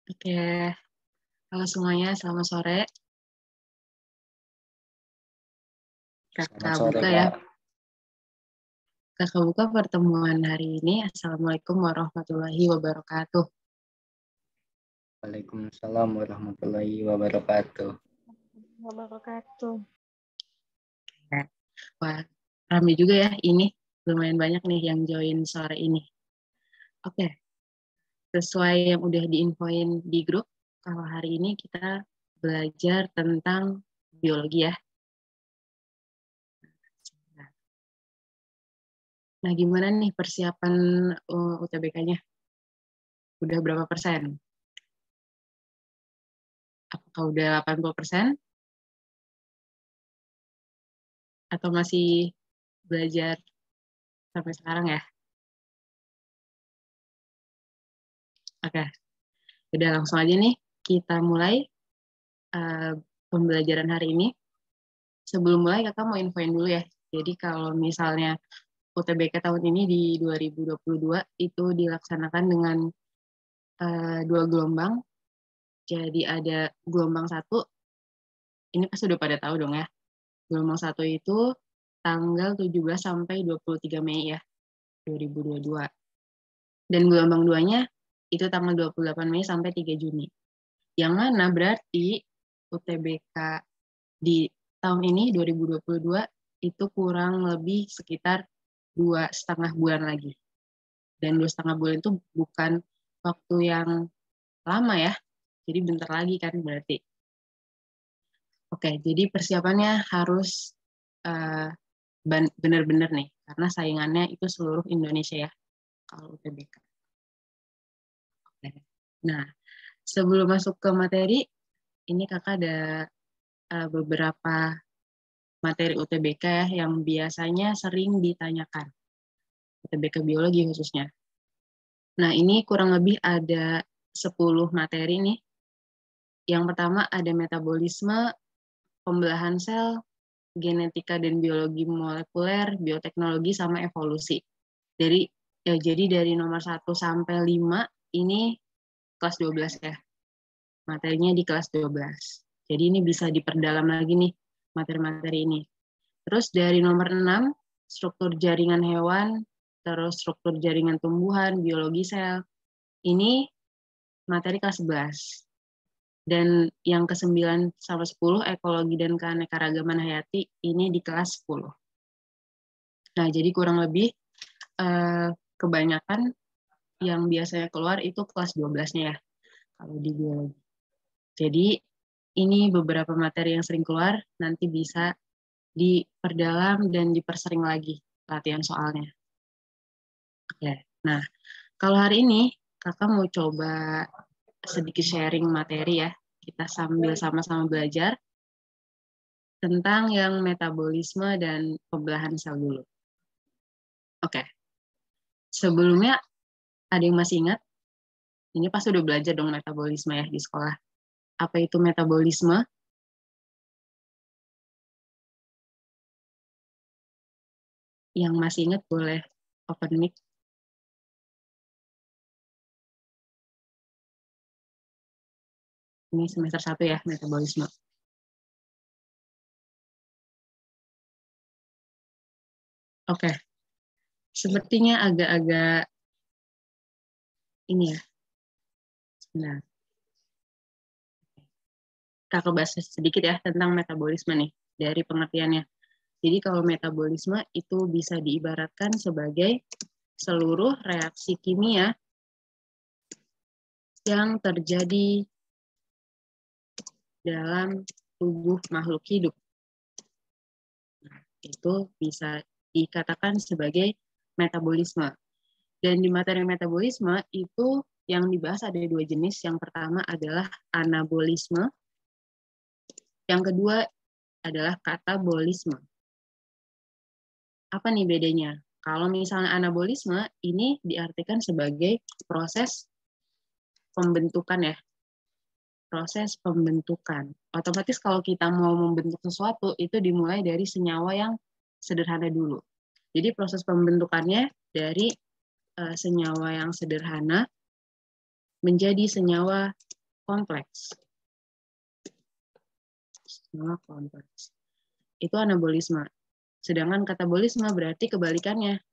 Oke, halo semuanya, selamat sore. Selamat Kakak sore, buka ya. Kak. Kakak buka pertemuan hari ini. Assalamualaikum warahmatullahi wabarakatuh. Waalaikumsalam warahmatullahi wabarakatuh. Wabarakatuh. Wah, ramai juga ya ini. Lumayan banyak nih yang join sore ini. Oke, sesuai yang udah diinfoin di grup, kalau hari ini kita belajar tentang biologi ya. Nah, gimana nih persiapan UTBK-nya? Udah berapa persen? Apakah udah 80%? Atau masih belajar sampai sekarang ya? Oke, udah langsung aja nih kita mulai pembelajaran hari ini. Sebelum mulai kakak mau infoin dulu ya. Jadi kalau misalnya UTBK tahun ini di 2022 itu dilaksanakan dengan 2 gelombang. Jadi ada gelombang 1, ini pasti udah pada tahu dong ya. Gelombang 1 itu tanggal 17 sampai 23 Mei ya, 2022. Dan gelombang 2-nya itu tanggal 28 Mei sampai 3 Juni. Yang mana berarti UTBK di tahun ini 2022 itu kurang lebih sekitar 2,5 bulan lagi. Dan 2,5 bulan itu bukan waktu yang lama ya, jadi bentar lagi kan berarti. Oke, jadi persiapannya harus benar-benar nih, karena saingannya itu seluruh Indonesia ya, kalau UTBK. Oke. Nah, sebelum masuk ke materi, ini kakak ada beberapa materi UTBK ya, yang biasanya sering ditanyakan. UTBK biologi khususnya. Nah, ini kurang lebih ada 10 materi nih. Yang pertama ada metabolisme, pembelahan sel, genetika dan biologi molekuler, bioteknologi, sama evolusi. Jadi dari nomor 1 sampai 5 ini kelas 12 ya. Materinya di kelas 12. Jadi ini bisa diperdalam lagi nih materi-materi ini. Terus dari nomor 6, struktur jaringan hewan, terus struktur jaringan tumbuhan, biologi sel. Ini materi kelas 11. Dan yang ke-9 sampai 10, ekologi dan keanekaragaman hayati, ini di kelas 10. Nah, jadi kurang lebih kebanyakan yang biasanya keluar itu kelas 12-nya ya, kalau di biologi. Jadi, ini beberapa materi yang sering keluar, nanti bisa diperdalam dan dipersering lagi latihan soalnya. Oke, nah kalau hari ini kakak mau coba sedikit sharing materi ya, kita sambil sama-sama belajar tentang yang metabolisme dan pembelahan sel dulu. Oke, sebelumnya ada yang masih ingat? Ini pasti udah belajar dong metabolisme ya di sekolah. Apa itu metabolisme? Yang masih ingat boleh open mic. Ini semester 1 ya, metabolisme. Oke, sepertinya agak-agak ini ya. Nah, kakak bahas sedikit ya tentang metabolisme nih, dari pengertiannya. Jadi kalau metabolisme itu bisa diibaratkan sebagai seluruh reaksi kimia yang terjadi dalam tubuh makhluk hidup. Nah, itu bisa dikatakan sebagai metabolisme. Dan di materi metabolisme itu yang dibahas ada 2 jenis. Yang pertama adalah anabolisme. Yang kedua adalah katabolisme. Apa nih bedanya? Kalau misalnya anabolisme, ini diartikan sebagai proses pembentukan ya. Proses pembentukan. Otomatis kalau kita mau membentuk sesuatu, itu dimulai dari senyawa yang sederhana dulu. Jadi proses pembentukannya dari senyawa yang sederhana menjadi senyawa kompleks. Senyawa kompleks. Itu anabolisme. Sedangkan katabolisme berarti kebalikannya.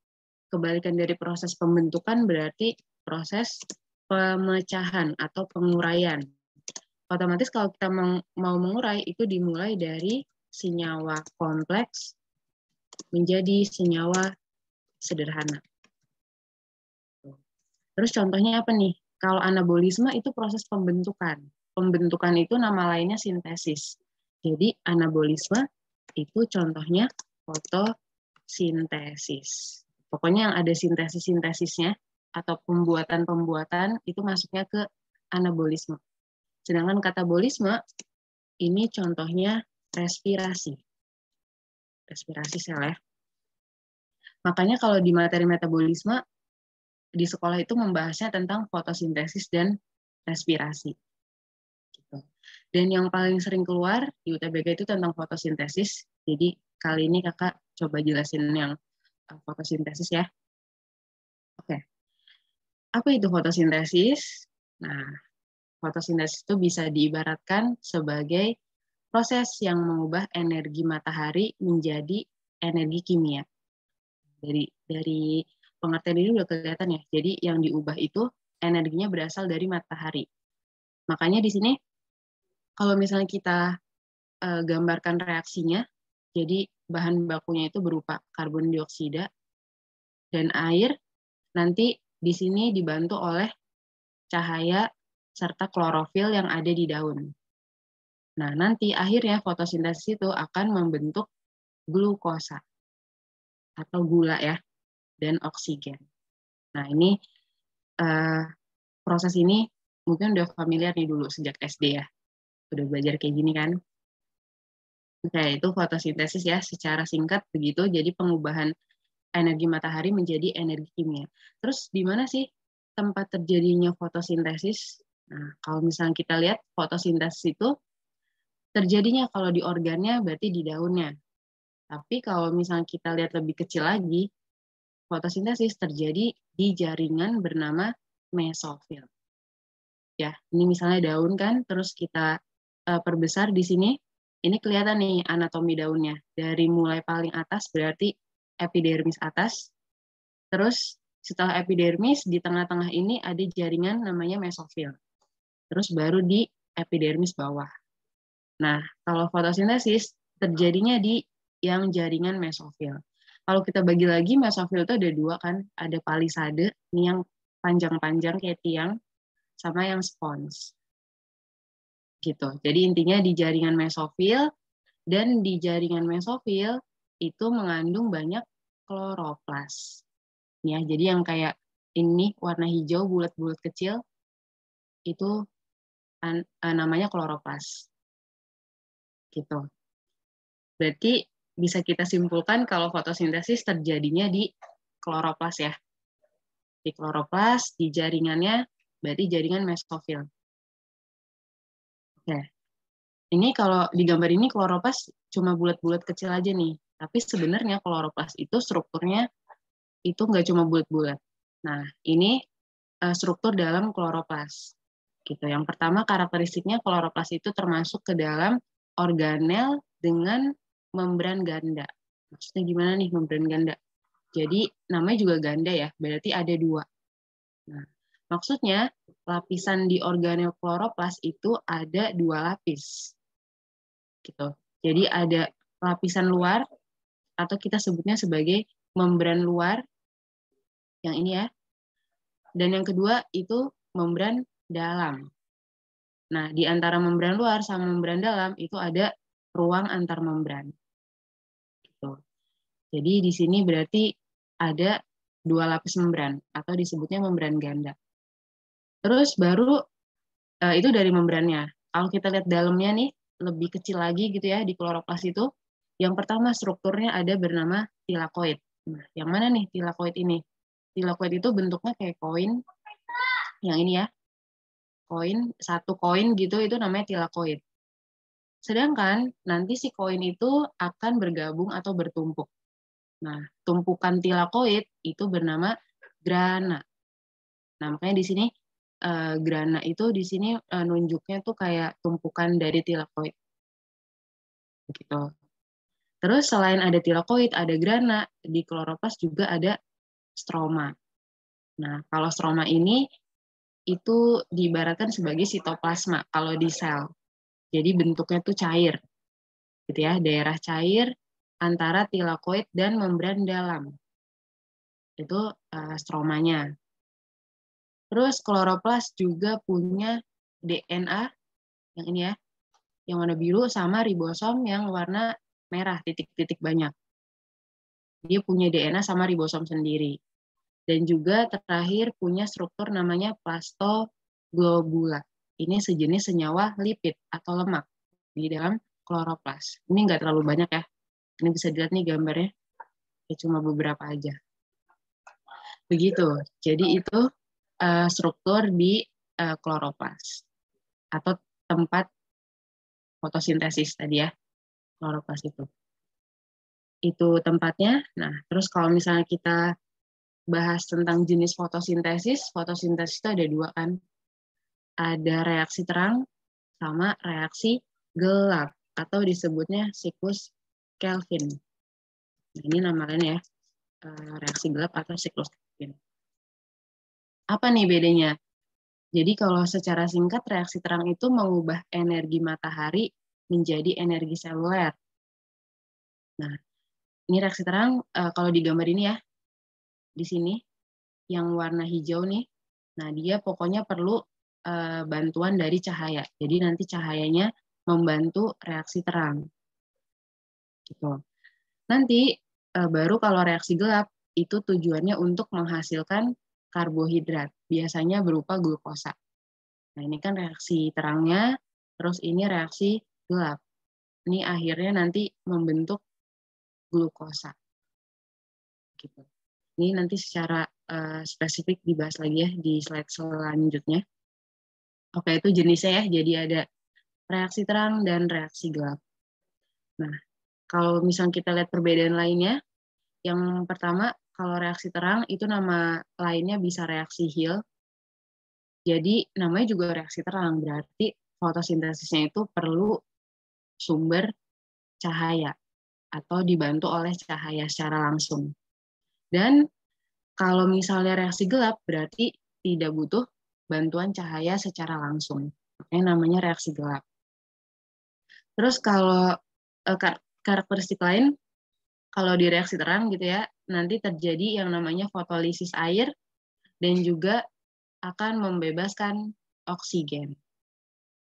Kebalikan dari proses pembentukan berarti proses pemecahan atau penguraian. Otomatis kalau kita mau mengurai itu dimulai dari senyawa kompleks menjadi senyawa sederhana. Terus contohnya apa nih? Kalau anabolisme itu proses pembentukan. Pembentukan itu nama lainnya sintesis. Jadi anabolisme itu contohnya fotosintesis. Pokoknya yang ada sintesis-sintesisnya atau pembuatan-pembuatan itu masuknya ke anabolisme. Sedangkan katabolisme ini contohnya respirasi. Respirasi sel ya. Makanya kalau di materi metabolisme di sekolah itu membahasnya tentang fotosintesis dan respirasi. Gitu. Dan yang paling sering keluar di UTBK itu tentang fotosintesis. Jadi kali ini kakak coba jelasin yang fotosintesis ya. Oke. Apa itu fotosintesis? Nah, fotosintesis itu bisa diibaratkan sebagai proses yang mengubah energi matahari menjadi energi kimia. Dari pengertian ini udah kelihatan ya. Jadi yang diubah itu energinya berasal dari matahari. Makanya di sini kalau misalnya kita gambarkan reaksinya, jadi bahan bakunya itu berupa karbon dioksida dan air, nanti di sini dibantu oleh cahaya serta klorofil yang ada di daun. Nah, nanti akhirnya fotosintesis itu akan membentuk glukosa atau gula ya, dan oksigen. Nah, ini proses ini mungkin udah familiar nih dulu sejak SD ya. Udah belajar kayak gini kan. Oke, itu fotosintesis ya, secara singkat begitu. Jadi pengubahan energi matahari menjadi energi kimia. Terus di mana sih tempat terjadinya fotosintesis? Nah, kalau misalnya kita lihat fotosintesis itu terjadinya kalau di organnya berarti di daunnya. Tapi kalau misalnya kita lihat lebih kecil lagi, fotosintesis terjadi di jaringan bernama mesofil. Ya, ini misalnya daun kan, terus kita perbesar di sini. Ini kelihatan nih anatomi daunnya. Dari mulai paling atas berarti epidermis atas. Terus setelah epidermis di tengah-tengah ini ada jaringan namanya mesofil. Terus baru di epidermis bawah. Nah, kalau fotosintesis terjadinya di yang jaringan mesofil. Kalau kita bagi lagi, mesofil itu ada dua kan, ada palisade, ini yang panjang-panjang kayak tiang, sama yang spons. Gitu. Jadi intinya di jaringan mesofil, dan di jaringan mesofil itu mengandung banyak kloroplas. Ya, jadi yang kayak ini warna hijau bulat-bulat kecil itu namanya kloroplas. Gitu. Berarti bisa kita simpulkan kalau fotosintesis terjadinya di kloroplas ya. Di kloroplas, di jaringannya, berarti jaringan mesofil. Oke. Ini kalau di gambar ini kloroplas cuma bulat-bulat kecil aja nih. Tapi sebenarnya kloroplas itu strukturnya itu nggak cuma bulat-bulat. Nah, ini struktur dalam kloroplas. Gitu. Yang pertama karakteristiknya kloroplas itu termasuk ke dalam organel dengan membran ganda. Maksudnya gimana nih membran ganda? Jadi namanya juga ganda ya, berarti ada dua. Nah, maksudnya lapisan di organel kloroplas itu ada dua lapis. Gitu. Jadi ada lapisan luar atau kita sebutnya sebagai membran luar yang ini ya. Dan yang kedua itu membran dalam. Nah, di antara membran luar sama membran dalam itu ada ruang antar membran. Gitu. Jadi di sini berarti ada dua lapis membran atau disebutnya membran ganda. Terus baru itu dari membrannya. Kalau kita lihat dalamnya nih lebih kecil lagi gitu ya di kloroplas itu. Yang pertama strukturnya ada bernama tilakoid. Nah, yang mana nih tilakoid ini? Tilakoid itu bentuknya kayak koin. Yang ini ya. Koin, satu koin gitu itu namanya tilakoid. Sedangkan nanti si koin itu akan bergabung atau bertumpuk. Nah, tumpukan tilakoid itu bernama grana. Nah, makanya di sini grana itu di sini nunjuknya tuh kayak tumpukan dari tilakoid. Begitu. Terus selain ada tilakoid, ada grana, di kloroplas juga ada stroma. Nah, kalau stroma ini itu diibaratkan sebagai sitoplasma kalau di sel. Jadi bentuknya tuh cair. Gitu ya, daerah cair antara tilakoid dan membran dalam. Itu stromanya. Terus kloroplas juga punya DNA yang ini ya, yang warna biru sama ribosom yang warna merah, titik-titik banyak. Dia punya DNA sama ribosom sendiri. Dan juga terakhir punya struktur namanya plastoglobula. Ini sejenis senyawa lipid atau lemak di dalam kloroplas. Ini nggak terlalu banyak ya. Ini bisa dilihat nih gambarnya. Ya, cuma beberapa aja. Begitu. Jadi itu struktur di kloroplas atau tempat fotosintesis tadi ya, kloroplas itu. Itu tempatnya. Nah, terus kalau misalnya kita bahas tentang jenis fotosintesis itu ada dua kan. Ada reaksi terang sama reaksi gelap atau disebutnya siklus Kelvin. Nah, ini nama lainnya ya, reaksi gelap atau siklus Kelvin. Apa nih bedanya? Jadi kalau secara singkat reaksi terang itu mengubah energi matahari menjadi energi seluler. Nah, ini reaksi terang kalau di gambar ini ya, di sini yang warna hijau nih. Nah, dia pokoknya perlu bantuan dari cahaya. Jadi nanti cahayanya membantu reaksi terang. Gitu. Nanti baru kalau reaksi gelap itu tujuannya untuk menghasilkan karbohidrat, biasanya berupa glukosa. Nah, ini kan reaksi terangnya, terus ini reaksi gelap. Ini akhirnya nanti membentuk glukosa. Gitu. Ini nanti secara spesifik dibahas lagi ya di slide selanjutnya. Oke, itu jenisnya ya. Jadi ada reaksi terang dan reaksi gelap. Nah, kalau misalnya kita lihat perbedaan lainnya, yang pertama, kalau reaksi terang itu nama lainnya bisa reaksi Hill. Jadi namanya juga reaksi terang, berarti fotosintesisnya itu perlu sumber cahaya atau dibantu oleh cahaya secara langsung. Dan kalau misalnya reaksi gelap, berarti tidak butuh bantuan cahaya secara langsung. Makanya namanya reaksi gelap. Terus kalau karakteristik lain, kalau di reaksi terang gitu ya, nanti terjadi yang namanya fotolisis air dan juga akan membebaskan oksigen.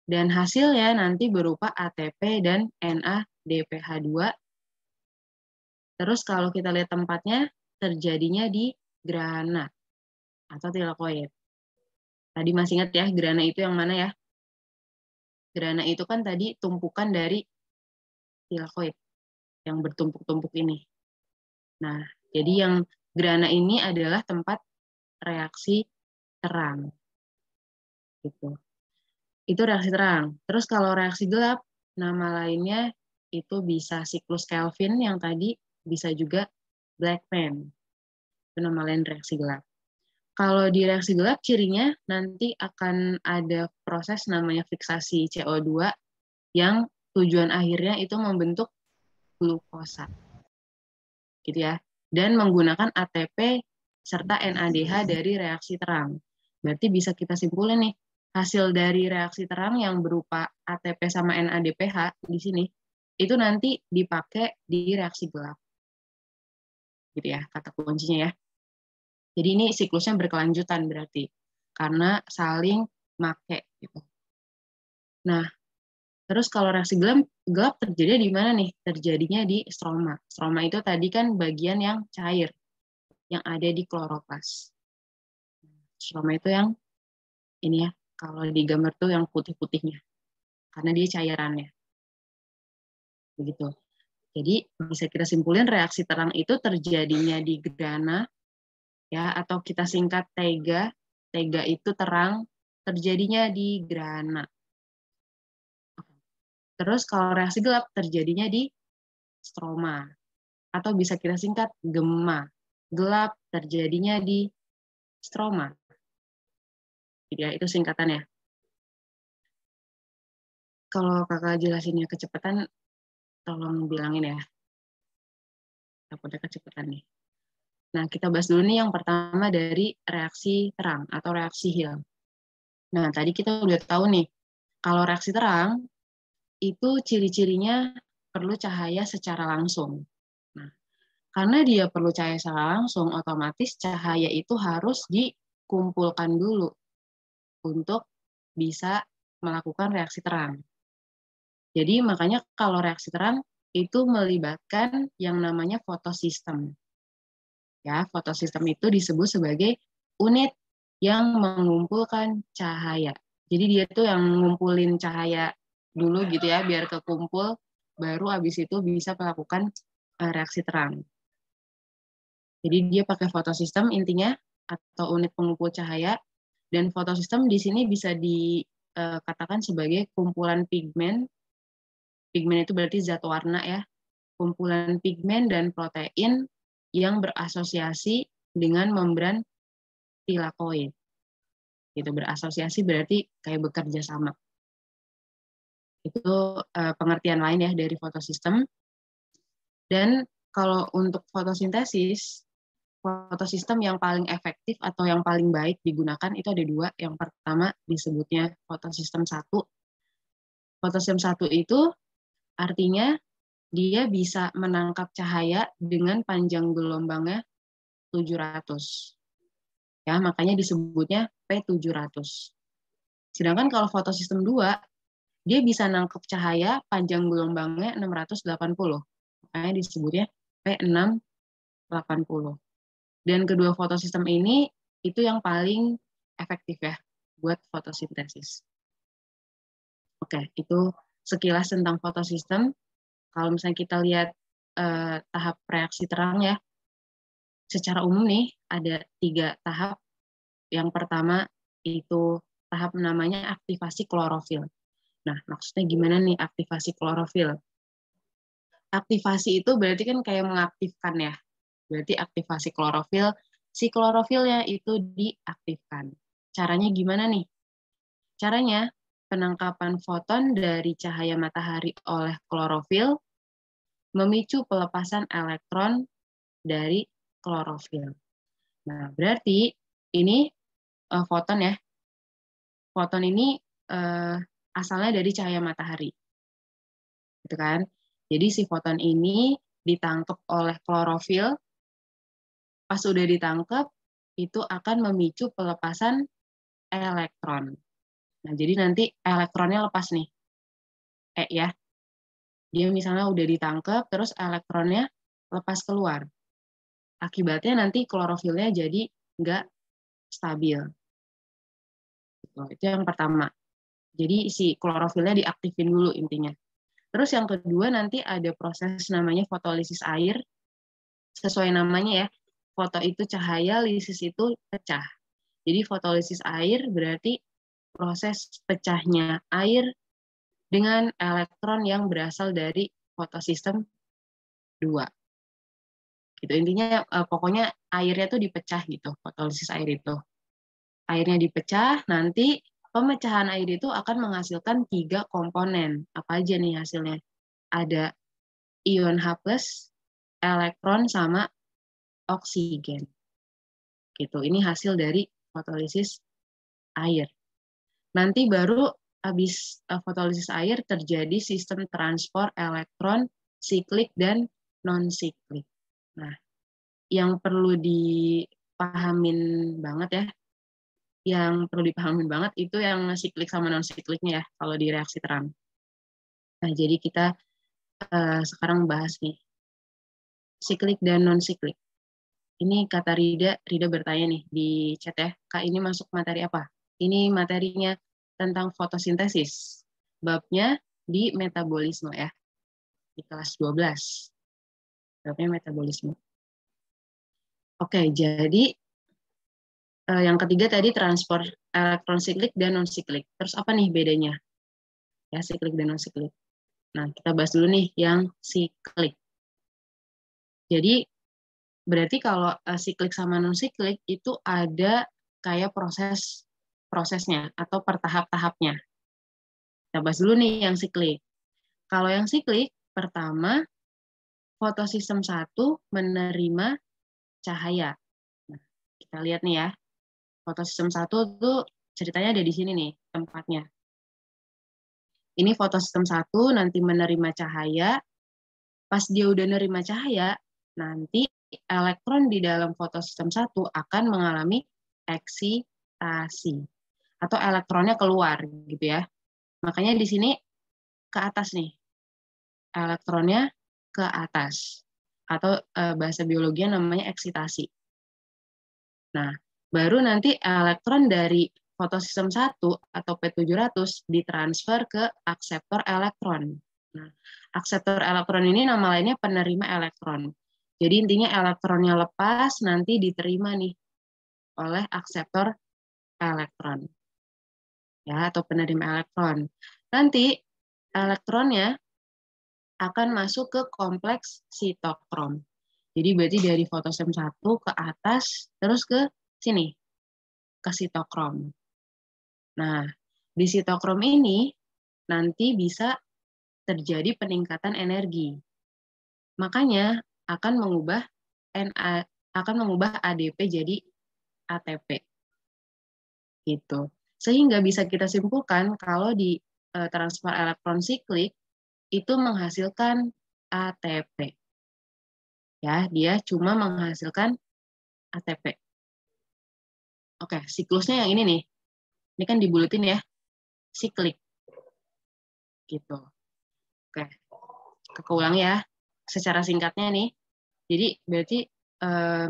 Dan hasilnya nanti berupa ATP dan NADPH2. Terus kalau kita lihat tempatnya, terjadinya di grana atau tilakoid. Tadi masih ingat ya, grana itu yang mana ya? Grana itu kan tadi tumpukan dari tilakoid yang bertumpuk-tumpuk ini. Nah, jadi yang grana ini adalah tempat reaksi terang. Gitu. Itu reaksi terang. Terus kalau reaksi gelap, nama lainnya itu bisa siklus Kelvin yang tadi, bisa juga Blackman. Itu nama lain reaksi gelap. Kalau di reaksi gelap, cirinya nanti akan ada proses namanya fiksasi CO2 yang tujuan akhirnya itu membentuk glukosa. Gitu ya. Dan menggunakan ATP serta NADH dari reaksi terang. Berarti bisa kita simpulin nih, hasil dari reaksi terang yang berupa ATP sama NADPH di sini, itu nanti dipakai di reaksi gelap. Gitu ya, kata kuncinya ya. Jadi ini siklusnya berkelanjutan berarti, karena saling make. Gitu. Nah, terus kalau reaksi gelap terjadi di mana nih? Terjadinya di stroma. Stroma itu tadi kan bagian yang cair, yang ada di kloroplas. Stroma itu yang ini ya, kalau di gambar tuh yang putih-putihnya, karena dia cairannya. Begitu. Jadi bisa kita simpulin reaksi terang itu terjadinya di grana, ya, atau kita singkat tega. Tega itu terang, terjadinya di grana. Terus kalau reaksi gelap terjadinya di stroma, atau bisa kita singkat gemma. Gelap terjadinya di stroma. Gitu ya, itu singkatannya. Kalau kakak jelasinnya kecepatan, tolong bilangin ya. Takutnya kecepatan nih. Nah, kita bahas dulu nih yang pertama dari reaksi terang atau reaksi Hill. Nah, tadi kita udah tahu nih, kalau reaksi terang, itu ciri-cirinya perlu cahaya secara langsung. Nah, karena dia perlu cahaya secara langsung, otomatis cahaya itu harus dikumpulkan dulu untuk bisa melakukan reaksi terang. Jadi makanya kalau reaksi terang itu melibatkan yang namanya fotosistem. Ya, fotosistem itu disebut sebagai unit yang mengumpulkan cahaya. Jadi dia tuh yang ngumpulin cahaya dulu gitu ya, biar kekumpul, baru habis itu bisa melakukan reaksi terang. Jadi dia pakai fotosistem intinya, atau unit pengumpul cahaya, dan fotosistem di sini bisa dikatakan sebagai kumpulan pigmen. Pigmen itu berarti zat warna ya, kumpulan pigmen dan protein yang berasosiasi dengan membran tilakoid. Gitu, berasosiasi berarti kayak bekerja sama. Itu pengertian lain ya dari fotosistem. Dan kalau untuk fotosintesis, fotosistem yang paling efektif atau yang paling baik digunakan itu ada dua. Yang pertama disebutnya fotosistem 1. Fotosistem 1 itu artinya dia bisa menangkap cahaya dengan panjang gelombangnya 700. Ya, makanya disebutnya P700. Sedangkan kalau fotosistem 2, dia bisa nangkep cahaya panjang gelombangnya 680. Makanya disebutnya P680. Dan kedua fotosistem ini itu yang paling efektif ya buat fotosintesis. Oke, itu sekilas tentang fotosistem. Kalau misalnya kita lihat tahap reaksi terang ya, secara umum nih ada 3 tahap. Yang pertama itu tahap namanya aktivasi klorofil. Nah, maksudnya gimana nih aktivasi klorofil? Aktivasi itu berarti kan kayak mengaktifkan ya. Berarti aktivasi klorofil, si klorofilnya itu diaktifkan. Caranya gimana nih? Caranya, penangkapan foton dari cahaya matahari oleh klorofil memicu pelepasan elektron dari klorofil. Nah, berarti ini foton ya. Foton ini asalnya dari cahaya matahari. Gitu kan? Jadi si foton ini ditangkap oleh klorofil. Pas udah ditangkap, itu akan memicu pelepasan elektron. Nah, jadi nanti elektronnya lepas nih. Ya. Dia misalnya udah ditangkap, terus elektronnya lepas keluar. Akibatnya nanti klorofilnya jadi nggak stabil. Itu yang pertama. Jadi si klorofilnya diaktifin dulu intinya. Terus yang kedua nanti ada proses namanya fotolisis air. Sesuai namanya ya, foto itu cahaya, lisis itu pecah. Jadi fotolisis air berarti proses pecahnya air dengan elektron yang berasal dari fotosistem 2. Gitu. Intinya pokoknya airnya tuh dipecah gitu, fotolisis air itu. Airnya dipecah, nanti pemecahan air itu akan menghasilkan 3 komponen. Apa aja nih hasilnya? Ada ion H+, elektron, sama oksigen. Gitu. Ini hasil dari fotolisis air. Nanti baru habis fotolisis air terjadi sistem transport elektron siklik dan non-siklik. Nah, yang perlu dipahamin banget ya, itu yang siklik sama non-sikliknya ya, kalau di reaksi terang. Nah, jadi kita sekarang bahas nih, siklik dan non-siklik. Ini kata Rida bertanya nih di chat ya, Kak ini masuk materi apa? Ini materinya tentang fotosintesis. Babnya di metabolisme ya, di kelas 12. Babnya metabolisme. Oke, jadi yang ketiga tadi transport elektron siklik dan non-siklik. Terus apa nih bedanya? Ya, siklik dan non-siklik. Nah, kita bahas dulu nih yang siklik. Jadi, berarti kalau siklik sama non-siklik itu ada kayak proses prosesnya atau per tahap-tahapnya. Kita bahas dulu nih yang siklik. Kalau yang siklik, pertama, fotosistem 1 menerima cahaya. Nah, kita lihat nih ya, fotosistem 1 tuh ceritanya ada di sini nih tempatnya. Ini fotosistem 1 nanti menerima cahaya. Pas dia udah menerima cahaya, nanti elektron di dalam fotosistem 1 akan mengalami eksitasi. Atau elektronnya keluar gitu ya. Makanya di sini ke atas nih. Elektronnya ke atas. Atau bahasa biologinya namanya eksitasi. Nah, baru nanti elektron dari fotosistem 1 atau P700 ditransfer ke akseptor elektron. Nah, akseptor elektron ini nama lainnya penerima elektron. Jadi intinya elektronnya lepas nanti diterima nih oleh akseptor elektron. Ya, atau penerima elektron. Nanti elektronnya akan masuk ke kompleks sitokrom. Jadi berarti dari fotosistem 1 ke atas terus ke sini, ke sitokrom. Nah, di sitokrom ini nanti bisa terjadi peningkatan energi. Makanya akan mengubah ADP jadi ATP. Gitu. Sehingga bisa kita simpulkan kalau di transfer elektron siklik itu menghasilkan ATP. Ya, dia cuma menghasilkan ATP. Oke, siklusnya yang ini nih. Ini kan dibulutin ya. Siklik. Gitu. Oke. Keulang ya. Secara singkatnya nih. Jadi berarti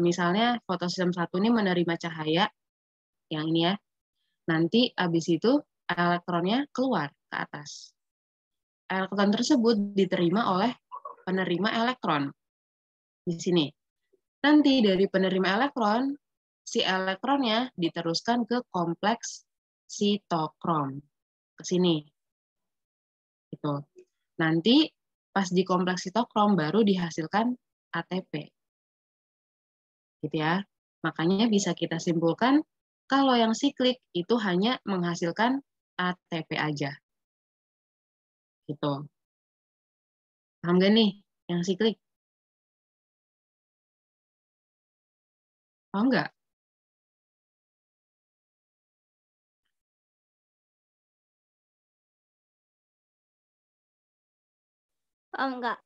misalnya fotosistem 1 ini menerima cahaya yang ini ya. Nanti habis itu elektronnya keluar ke atas. Elektron tersebut diterima oleh penerima elektron. Di sini. Nanti dari penerima elektron, si elektronnya diteruskan ke kompleks sitokrom. Ke sini. Gitu. Nanti pas di kompleks sitokrom baru dihasilkan ATP. Gitu ya. Makanya bisa kita simpulkan kalau yang siklik itu hanya menghasilkan ATP aja. Gitu. Paham gak nih yang siklik? Paham nggak? Enggak.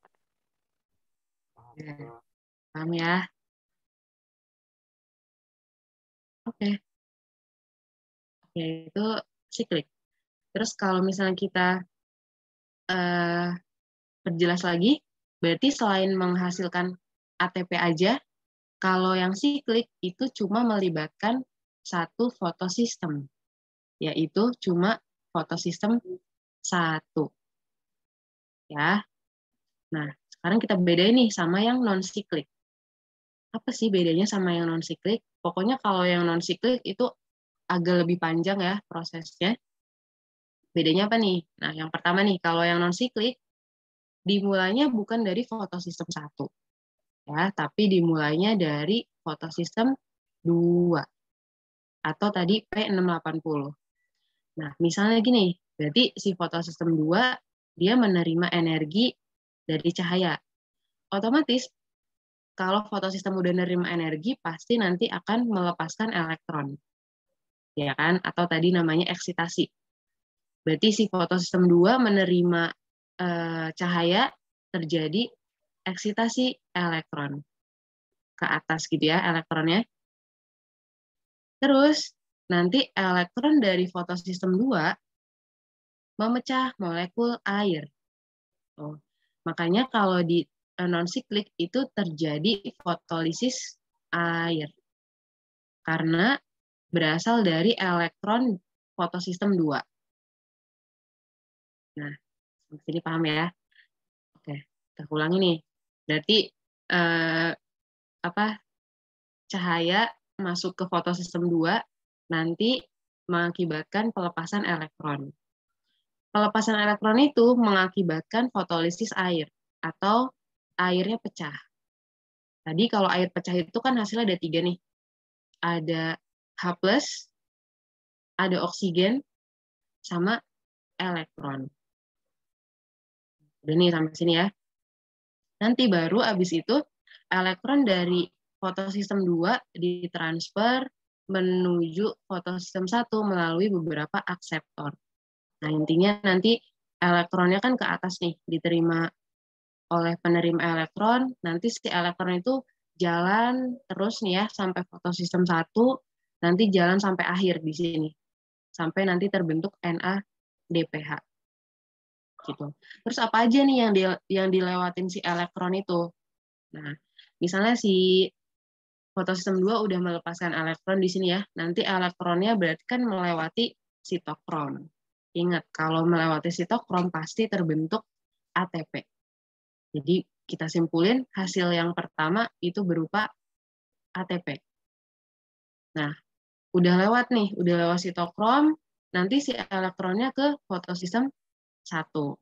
Paham ya? Oke. Oke, itu siklik. Terus kalau misalnya kita perjelas lagi, berarti selain menghasilkan ATP aja, kalau yang siklik itu cuma melibatkan satu fotosistem, yaitu cuma fotosistem 1. Ya. Nah, sekarang kita bedain nih sama yang non-siklik. Apa sih bedanya sama yang non-siklik? Pokoknya kalau yang non-siklik itu agak lebih panjang ya prosesnya. Bedanya apa nih? Nah, yang pertama nih, kalau yang non-siklik, dimulainya bukan dari fotosistem 1. Ya, tapi dimulainya dari fotosistem 2. Atau tadi P680. Nah, misalnya gini, berarti si fotosistem 2, dia menerima energi dari cahaya. Otomatis, kalau fotosistem udah menerima energi, pasti nanti akan melepaskan elektron. Ya kan? Atau tadi namanya eksitasi. Berarti si fotosistem 2 menerima cahaya, terjadi eksitasi elektron. Ke atas gitu ya elektronnya. Terus, nanti elektron dari fotosistem 2 memecah molekul air. Oh. Makanya kalau di non-siklik itu terjadi fotolisis air. Karena berasal dari elektron fotosistem 2. Nah, sampai sini paham ya? Oke, kita ulangi nih. Berarti cahaya masuk ke fotosistem 2 nanti mengakibatkan pelepasan elektron. Pelepasan elektron itu mengakibatkan fotolisis air atau airnya pecah. Tadi kalau air pecah itu kan hasilnya ada 3 nih. Ada H+, ada oksigen sama elektron. Udah nih sampai sini ya. Nanti baru abis itu elektron dari fotosistem 2 ditransfer menuju fotosistem 1 melalui beberapa akseptor. Nah, intinya nanti elektronnya kan ke atas nih, diterima oleh penerima elektron, nanti si elektron itu jalan terus nih ya sampai fotosistem 1, nanti jalan sampai akhir di sini. Sampai nanti terbentuk NADPH. Gitu. Terus apa aja nih yang dilewatin si elektron itu? Nah, misalnya si fotosistem 2 udah melepaskan elektron di sini ya. Nanti elektronnya berarti kan melewati sitokrom. Ingat, kalau melewati sitokrom pasti terbentuk ATP. Jadi kita simpulin hasil yang pertama itu berupa ATP. Nah, udah lewat nih, udah lewat sitokrom, nanti si elektronnya ke fotosistem 1.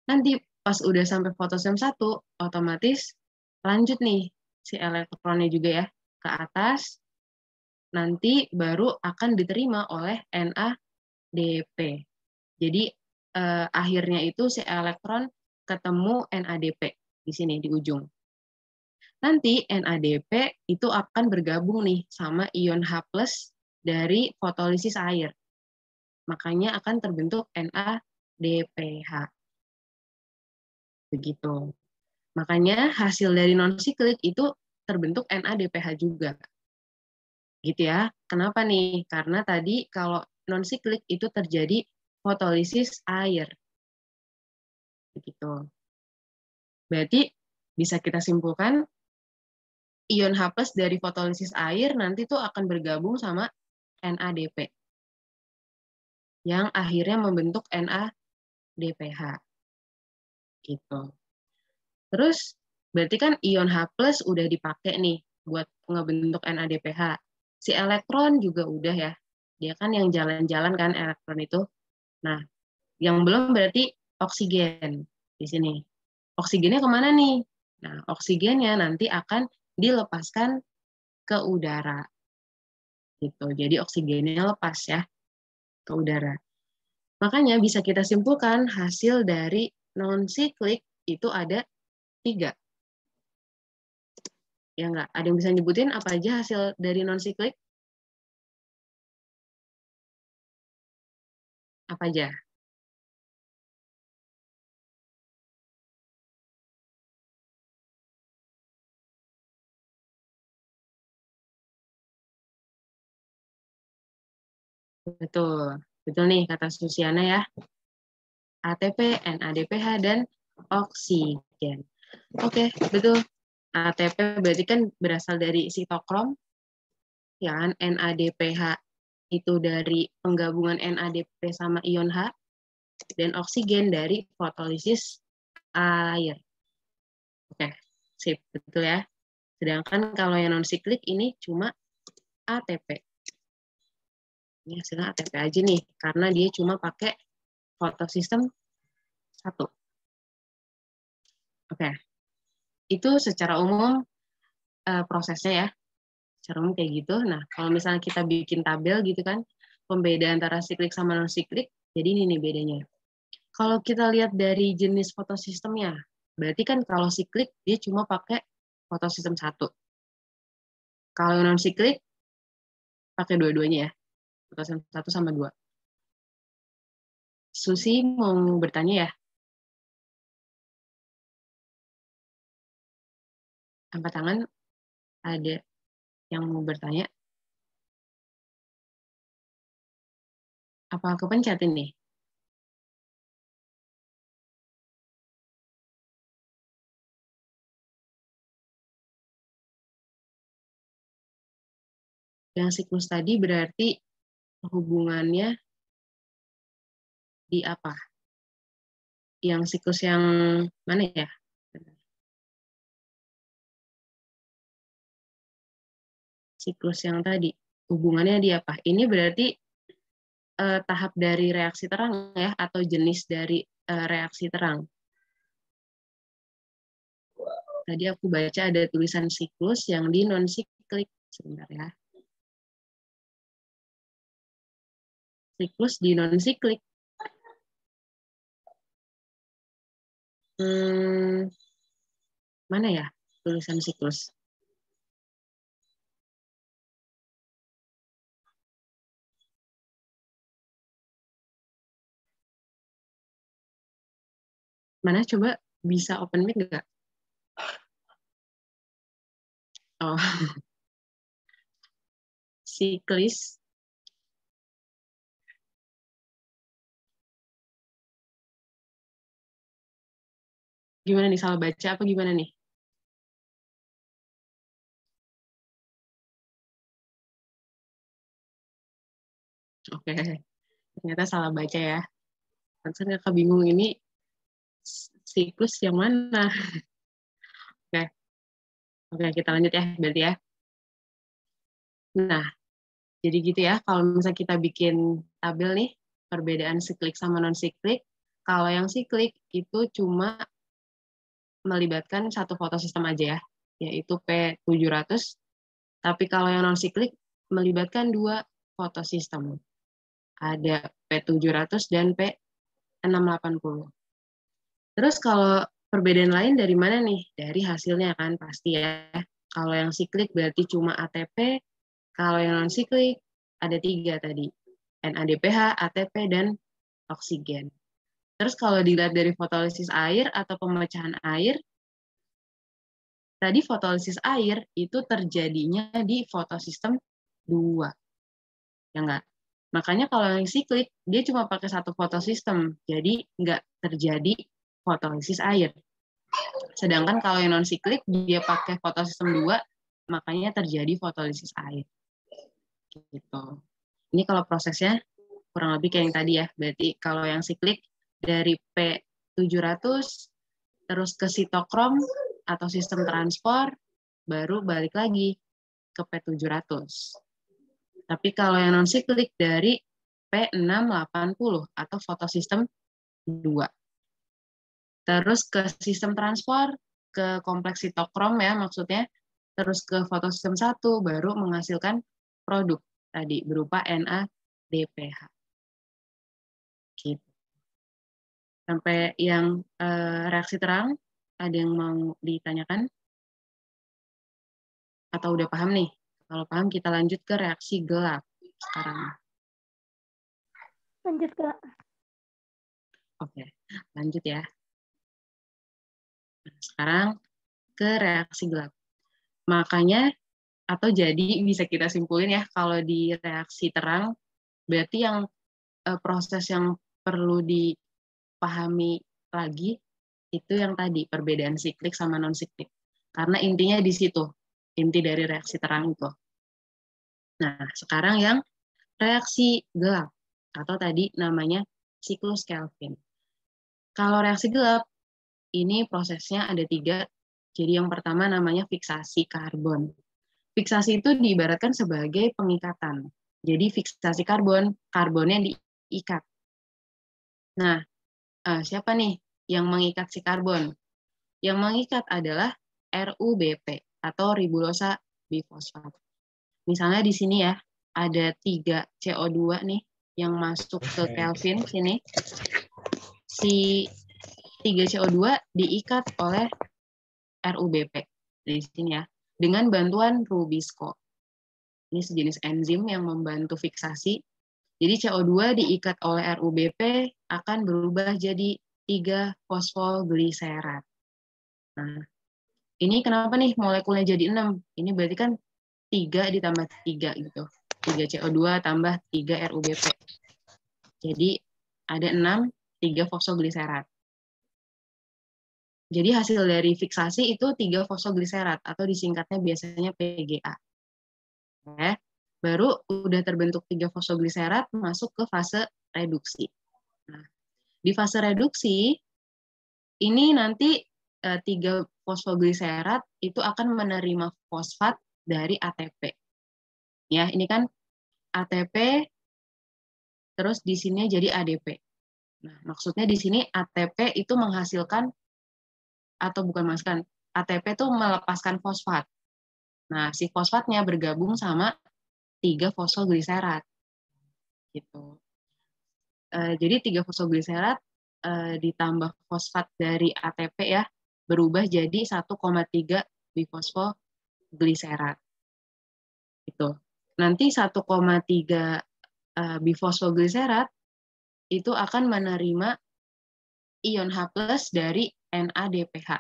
Nanti pas udah sampai fotosistem 1, otomatis lanjut nih si elektronnya juga ya ke atas, nanti baru akan diterima oleh NADP. Jadi akhirnya itu si elektron ketemu NADP di sini di ujung. Nanti NADP itu akan bergabung nih sama ion H+ dari fotolisis air. Makanya akan terbentuk NADPH. Begitu. Makanya hasil dari non-siklik itu terbentuk NADPH juga. Gitu ya. Kenapa nih? Karena tadi kalau non-siklik itu terjadi fotolisis air. Begitu. Berarti bisa kita simpulkan ion H+ dari fotolisis air nanti tuh akan bergabung sama NADP. Yang akhirnya membentuk NADPH. Gitu. Terus berarti kan ion H+ udah dipakai nih buat ngebentuk NADPH. Si elektron juga udah ya. Dia kan yang jalan-jalan kan elektron itu. Nah, yang belum berarti oksigen di sini. Oksigennya kemana nih? Nah, oksigennya nanti akan dilepaskan ke udara. Gitu. Jadi oksigennya lepas ya ke udara. Makanya bisa kita simpulkan hasil dari non-siklik itu ada 3. Ya enggak? Ada yang bisa nyebutin apa aja hasil dari non-siklik? Apa aja? Betul. Betul nih kata Susiana ya. ATP, NADPH, dan oksigen. Oke, betul. ATP berarti kan berasal dari sitokrom, ya kan? NADPH itu dari penggabungan NADP sama ion H, dan oksigen dari fotolisis air. Oke, sip, betul ya. Sedangkan kalau yang non-siklik ini cuma ATP. Ini hasilnya ATP aja nih, karena dia cuma pakai fotosistem 1. Oke, itu secara umum prosesnya ya. Secara umum kayak gitu. Nah, kalau misalnya kita bikin tabel gitu kan, pembeda antara siklik sama non-siklik, jadi ini nih bedanya. Kalau kita lihat dari jenis fotosistemnya, berarti kan kalau siklik dia cuma pakai fotosistem 1. Kalau non-siklik pakai dua-duanya ya, fotosistem 1 sama 2. Susi mau bertanya ya? Angkat tangan, ada yang mau bertanya? Apa kepencet ini? Yang siklus tadi berarti hubungannya di apa? Yang siklus yang mana ya? Siklus yang tadi, hubungannya di apa? Ini berarti tahap dari reaksi terang ya, atau jenis dari reaksi terang. Tadi aku baca ada tulisan siklus yang di non-siklik. Sebentar ya. siklus di non-siklik. Mana ya tulisan siklus? Mana coba bisa open mic nggak? Oh, siklis. Gimana nih, salah baca apa gimana nih? Oke, ternyata salah baca ya. Pantesan kakak bingung ini siklus yang mana. Oke, kita lanjut ya, berarti ya. Nah, jadi gitu ya, kalau misalnya kita bikin tabel nih, perbedaan siklik sama non-siklik, kalau yang siklik itu cuma melibatkan satu fotosistem aja ya, yaitu P700, tapi kalau yang non-siklik melibatkan dua fotosistem. Ada P700 dan P680. Terus kalau perbedaan lain dari mana nih? Dari hasilnya kan pasti ya. Kalau yang siklik berarti cuma ATP, kalau yang non-siklik ada 3 tadi. NADPH, ATP, dan oksigen. Terus kalau dilihat dari fotolisis air atau pemecahan air, tadi fotolisis air itu terjadinya di fotosistem 2. Ya enggak? Makanya kalau yang siklik, dia cuma pakai satu fotosistem. Jadi nggak terjadi fotolisis air. Sedangkan kalau yang non-siklik, dia pakai fotosistem 2, makanya terjadi fotolisis air. Gitu. Ini kalau prosesnya kurang lebih kayak yang tadi ya. Berarti kalau yang siklik dari P700 terus ke sitokrom atau sistem transport, baru balik lagi ke P700. Tapi kalau yang non-siklik dari P680 atau fotosistem 2. Terus ke sistem transport, ke kompleks sitokrom ya maksudnya, terus ke fotosistem 1 baru menghasilkan produk tadi berupa NADPH. Gitu. Sampai yang reaksi terang, ada yang mau ditanyakan? Atau udah paham nih? Kalau paham kita lanjut ke reaksi gelap sekarang. Lanjut, Kak. Oke, lanjut ya. Sekarang ke reaksi gelap. Makanya, atau jadi bisa kita simpulin ya, kalau di reaksi terang, berarti yang proses yang perlu dipahami lagi, itu yang tadi, perbedaan siklik sama non-siklik. Karena intinya di situ, inti dari reaksi terang itu. Nah, sekarang yang reaksi gelap, atau tadi namanya siklus Kelvin. Kalau reaksi gelap, ini prosesnya ada 3. Jadi yang pertama namanya fiksasi karbon. Fiksasi itu diibaratkan sebagai pengikatan. Jadi fiksasi karbon, karbonnya diikat. Nah, siapa nih yang mengikat si karbon? Yang mengikat adalah RuBP atau ribulosa bifosfat. Misalnya di sini ya, ada 3 CO2 nih yang masuk ke Kelvin sini. Si 3 CO2 diikat oleh RuBP di sini ya, dengan bantuan Rubisco. Ini sejenis enzim yang membantu fiksasi. Jadi CO2 diikat oleh RuBP akan berubah jadi 3 fosfogliserat. Nah, ini kenapa nih molekulnya jadi 6? Ini berarti kan 3 ditambah 3 gitu. 3 CO2 tambah 3 RuBP. Jadi ada 6, 3 fosfogliserat. Jadi hasil dari fiksasi itu 3 fosfogliserat atau disingkatnya biasanya PGA. Ya, baru udah terbentuk 3 fosfogliserat masuk ke fase reduksi. Nah, di fase reduksi ini nanti 3 fosfogliserat itu akan menerima fosfat dari ATP. Ya, ini kan ATP terus di sini jadi ADP. Nah, maksudnya di sini ATP itu menghasilkan atau bukan menghasilkan, ATP itu melepaskan fosfat. Nah, si fosfatnya bergabung sama 3 fosfogliserat. Gitu. Jadi 3-fosfogliserat ditambah fosfat dari ATP ya, berubah jadi 1,3 bifosfogliserat. Itu. Nanti 1,3 bifosfogliserat itu akan menerima ion H+ dari NADPH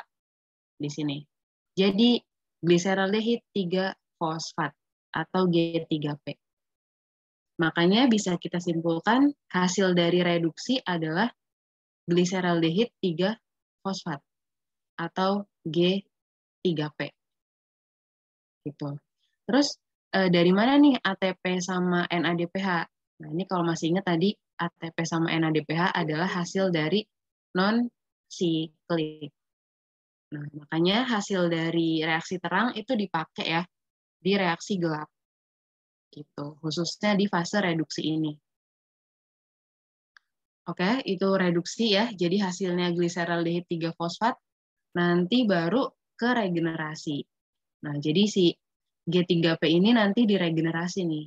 di sini. Jadi gliseraldehid 3-fosfat atau G3P. Makanya bisa kita simpulkan hasil dari reduksi adalah gliseraldehid 3-fosfat atau G3P. Gitu. Terus dari mana nih ATP sama NADPH? Nah, ini kalau masih ingat tadi ATP sama NADPH adalah hasil dari non-siklik. Nah, makanya hasil dari reaksi terang itu dipakai ya di reaksi gelap. Gitu, khususnya di fase reduksi ini. Oke, itu reduksi ya. Jadi hasilnya gliseraldehid 3-fosfat, nanti baru ke regenerasi. Nah, jadi si G3P ini nanti diregenerasi nih.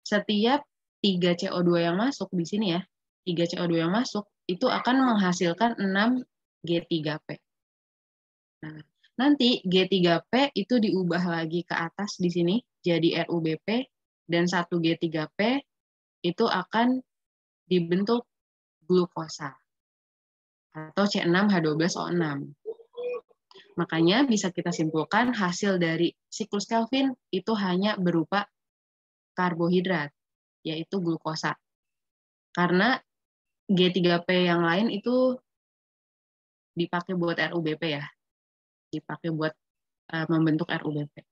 Setiap 3 CO2 yang masuk di sini ya, 3 CO2 yang masuk itu akan menghasilkan 6 G3P. Nah, nanti G3P itu diubah lagi ke atas di sini jadi RUBP dan 1 G3P itu akan dibentuk glukosa atau C6H12O6. Makanya bisa kita simpulkan hasil dari siklus Kelvin itu hanya berupa karbohidrat, yaitu glukosa. Karena G3P yang lain itu dipakai buat RUBP ya, dipakai buat membentuk RUBP.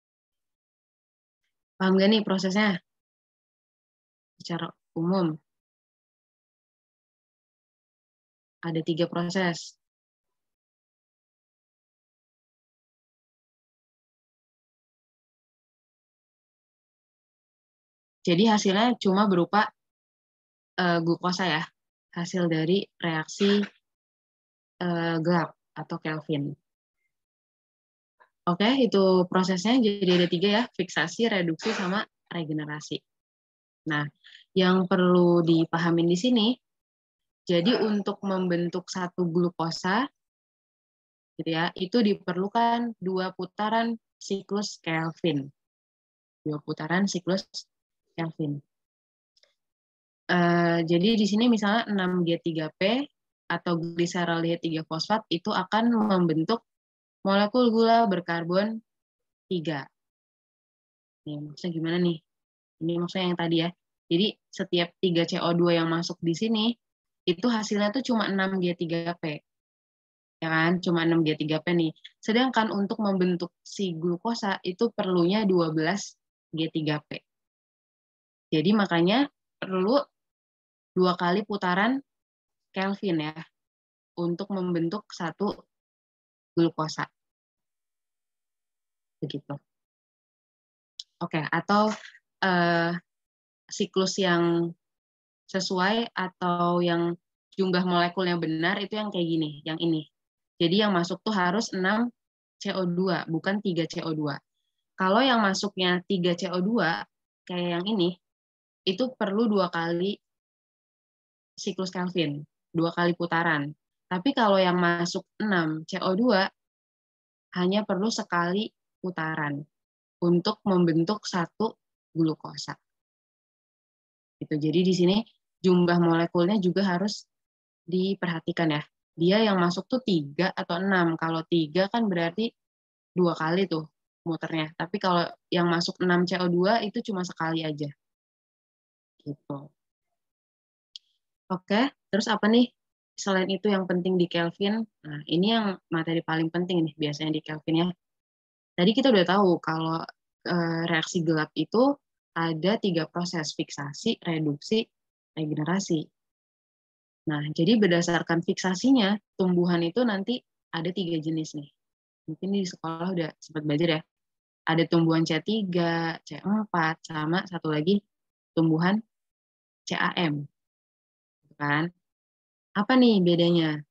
Paham nggak nih prosesnya? Secara umum. Ada 3 proses. Jadi hasilnya cuma berupa glukosa ya, hasil dari reaksi gelap atau Kelvin. Oke, itu prosesnya jadi ada 3 ya, fiksasi, reduksi, sama regenerasi. Nah, yang perlu dipahamin di sini, jadi untuk membentuk satu glukosa, gitu ya, itu diperlukan 2 putaran siklus Kelvin. 2 putaran siklus Kelvin. Jadi di sini misalnya 6G3P atau gliseraldehid 3-fosfat itu akan membentuk molekul gula berkarbon 3. Nih, maksudnya gimana nih? Ini maksudnya yang tadi ya. Jadi setiap 3 CO2 yang masuk di sini, itu hasilnya tuh cuma 6G3P. Ya kan? Cuma 6G3P nih. Sedangkan untuk membentuk si glukosa itu perlunya 12G3P. Jadi makanya perlu 2 kali putaran Kelvin ya untuk membentuk satu glukosa. Begitu. Oke, atau siklus yang sesuai atau yang jumlah molekulnya benar itu yang kayak gini, yang ini. Jadi yang masuk tuh harus 6 CO2, bukan 3 CO2. Kalau yang masuknya 3 CO2, kayak yang ini, itu perlu 2 kali siklus Kelvin, 2 kali putaran. Tapi kalau yang masuk 6 CO2, hanya perlu sekali putaran untuk membentuk satu glukosa. Gitu. Jadi di sini jumlah molekulnya juga harus diperhatikan ya. Dia yang masuk tuh 3 atau 6. Kalau 3 kan berarti 2 kali tuh muternya. Tapi kalau yang masuk 6 CO2 itu cuma sekali aja. Gitu. Oke, terus apa nih? Selain itu yang penting di Kelvin, nah ini yang materi paling penting nih biasanya di Kelvin ya. Tadi kita udah tahu kalau reaksi gelap itu ada 3 proses, fiksasi, reduksi, regenerasi. Nah, jadi berdasarkan fiksasinya, tumbuhan itu nanti ada 3 jenis nih. Mungkin di sekolah udah sempat belajar ya. Ada tumbuhan C3, C4, sama satu lagi tumbuhan CAM. Kan? Apa nih bedanya?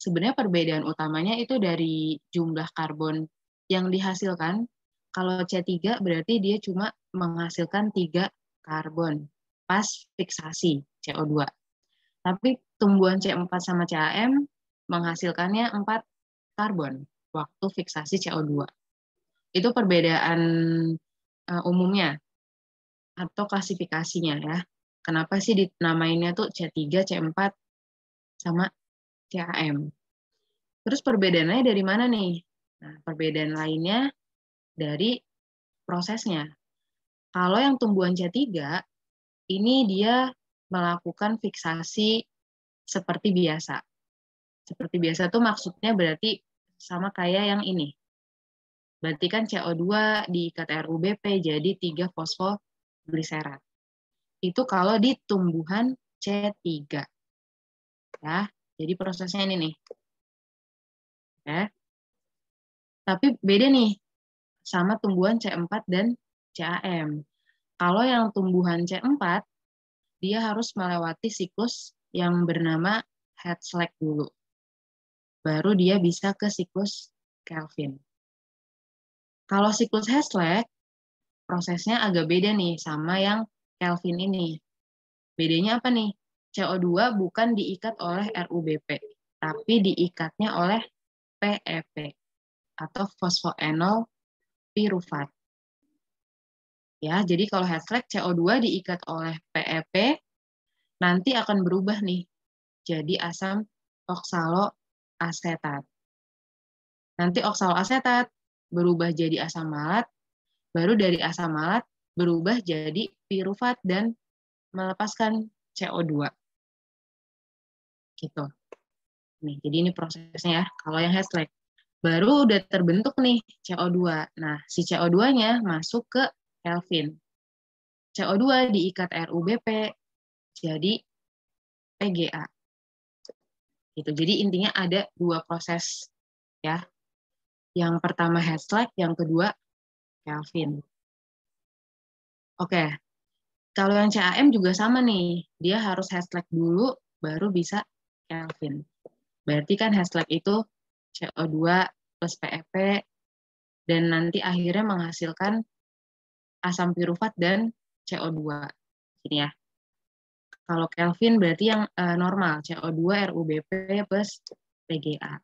Sebenarnya perbedaan utamanya itu dari jumlah karbon yang dihasilkan. Kalau C3 berarti dia cuma menghasilkan 3 karbon pas fiksasi CO2. Tapi tumbuhan C4 sama CAM menghasilkannya 4 karbon waktu fiksasi CO2. Itu perbedaan umumnya atau klasifikasinya ya. Kenapa sih dinamainnya tuh C3, C4 sama CAM? Terus perbedaannya dari mana nih? Nah, perbedaan lainnya dari prosesnya. Kalau yang tumbuhan C3, ini dia melakukan fiksasi seperti biasa. Seperti biasa tuh maksudnya berarti sama kayak yang ini. Berarti kan CO2 diikat RUBP jadi 3 fosfogliserat. Itu kalau di tumbuhan C3. Ya, jadi prosesnya ini nih. Ya. Tapi beda nih sama tumbuhan C4 dan CAM. Kalau yang tumbuhan C4, dia harus melewati siklus yang bernama Hertzsprung dulu. Baru dia bisa ke siklus Kelvin. Kalau siklus Hertzsprung, prosesnya agak beda nih sama yang Kelvin ini. Bedanya apa nih? CO2 bukan diikat oleh RUBP, tapi diikatnya oleh PEP atau fosfoenol pirufat. Ya, jadi kalau Hertzsprung CO2 diikat oleh PEP, nanti akan berubah nih jadi asam oksaloasetat. Nanti oksaloasetat berubah jadi asam malat, baru dari asam malat berubah jadi pirufat dan melepaskan CO2. Gitu. Nih, jadi ini prosesnya ya. Kalau yang Hertzsprung baru udah terbentuk nih CO2. Nah, si CO2-nya masuk ke Kelvin. CO2 diikat RUBP jadi PGA. Gitu. Jadi intinya ada 2 proses ya. Yang pertama Hertzsprung, yang kedua Kelvin. Oke. Kalau yang CAM juga sama nih. Dia harus Hertzsprung dulu baru bisa Kelvin. Berarti kan Hertzsprung itu CO2 plus PEP dan nanti akhirnya menghasilkan asam pirufat dan CO2. Ini ya. Kalau Kelvin berarti yang normal, CO2 RUBP plus PGA.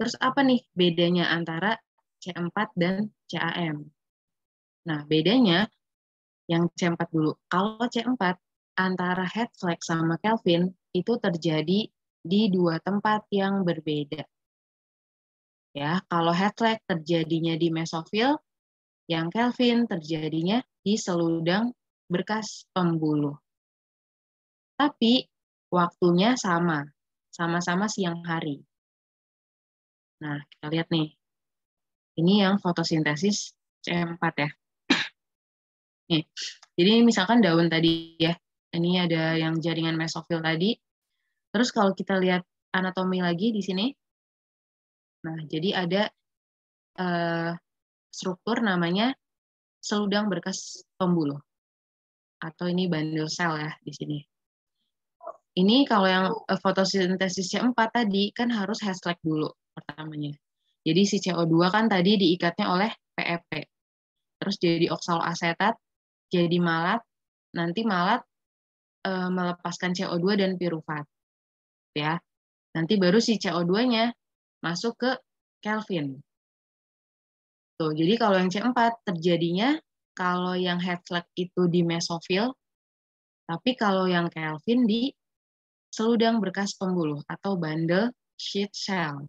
Terus apa nih bedanya antara C4 dan CAM? Nah, bedanya yang C4 dulu. Kalau C4 antara Hertzsprung sama Kelvin itu terjadi di 2 tempat yang berbeda. Ya, kalau Hertzsprung terjadinya di mesofil, yang Kelvin terjadinya di seludang berkas pembuluh. Tapi waktunya sama-sama siang hari. Nah, kita lihat nih. Ini yang fotosintesis C4 ya. Nih, jadi misalkan daun tadi ya. Ini ada yang jaringan mesofil tadi. Terus kalau kita lihat anatomi lagi di sini. Nah, jadi ada struktur namanya seludang berkas pembuluh. Atau ini bundle sel ya di sini. Ini kalau yang fotosintesis C4 tadi kan harus Hertzsprung dulu pertamanya. Jadi si CO2 kan tadi diikatnya oleh PEP. Terus jadi oksaloasetat, jadi malat, nanti malat melepaskan CO2 dan pirufat. Ya. Nanti baru si CO2-nya masuk ke Kelvin. Tuh, jadi kalau yang C4 terjadinya kalau yang Hertzsprung itu di mesofil, tapi kalau yang Kelvin di seludang berkas pembuluh atau bundle sheath cell.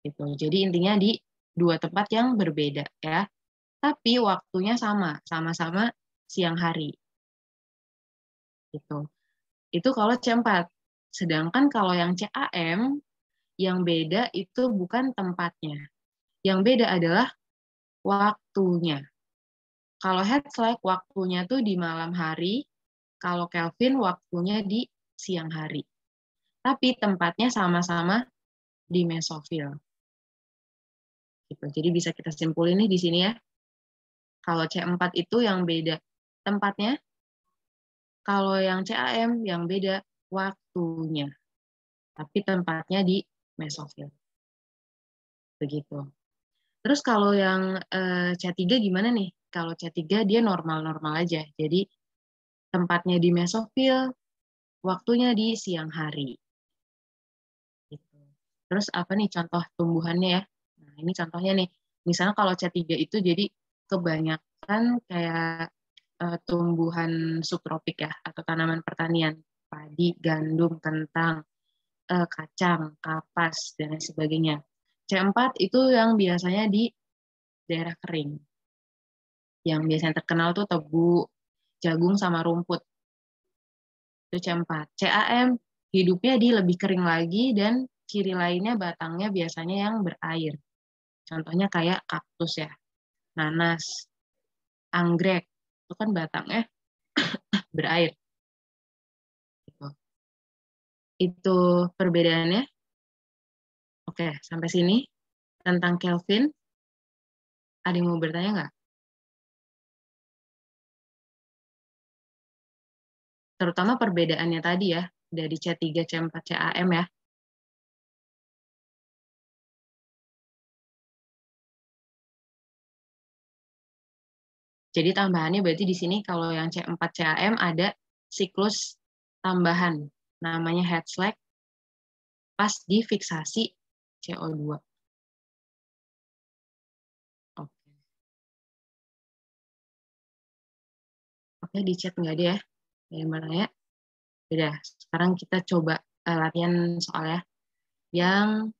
Gitu. Jadi intinya di 2 tempat yang berbeda ya. Tapi waktunya sama-sama siang hari. Gitu. Itu kalau C4. Sedangkan kalau yang CAM yang beda itu bukan tempatnya. Yang beda adalah waktunya. Kalau Hertzsprung waktunya tuh di malam hari, kalau Kelvin waktunya di siang hari. Tapi tempatnya sama-sama di mesofil. Gitu. Jadi bisa kita simpulin nih di sini ya. Kalau C4 itu yang beda tempatnya, kalau yang CAM yang beda waktunya. Tapi tempatnya di mesofil. Begitu. Terus kalau yang C3 gimana nih? Kalau C3 dia normal-normal aja. Jadi tempatnya di mesofil, waktunya di siang hari. Gitu. Terus apa nih contoh tumbuhannya ya? Nah, ini contohnya nih. Misalnya kalau C3 itu jadi kebanyakan kayak tumbuhan subtropik ya, atau tanaman pertanian. Padi, gandum, kentang, kacang, kapas, dan lain sebagainya. C4 itu yang biasanya di daerah kering. Yang biasanya terkenal tuh tebu, jagung, sama rumput. Itu C4. CAM hidupnya di lebih kering lagi dan ciri lainnya batangnya biasanya yang berair. Contohnya kayak kaktus ya, nanas, anggrek. Itu kan batangnya berair. Gitu. Itu perbedaannya. Oke, sampai sini. Tentang Kelvin, ada yang mau bertanya nggak? Terutama perbedaannya tadi ya, dari C3, C4, CAM ya. Jadi tambahannya berarti di sini kalau yang C4, CAM ada siklus tambahan. Namanya head slag pas di fiksasi CO2. Oke. Oke, di chat nggak ada ya? Yang mana ya? Udah, sekarang kita coba latihan soal ya. Yang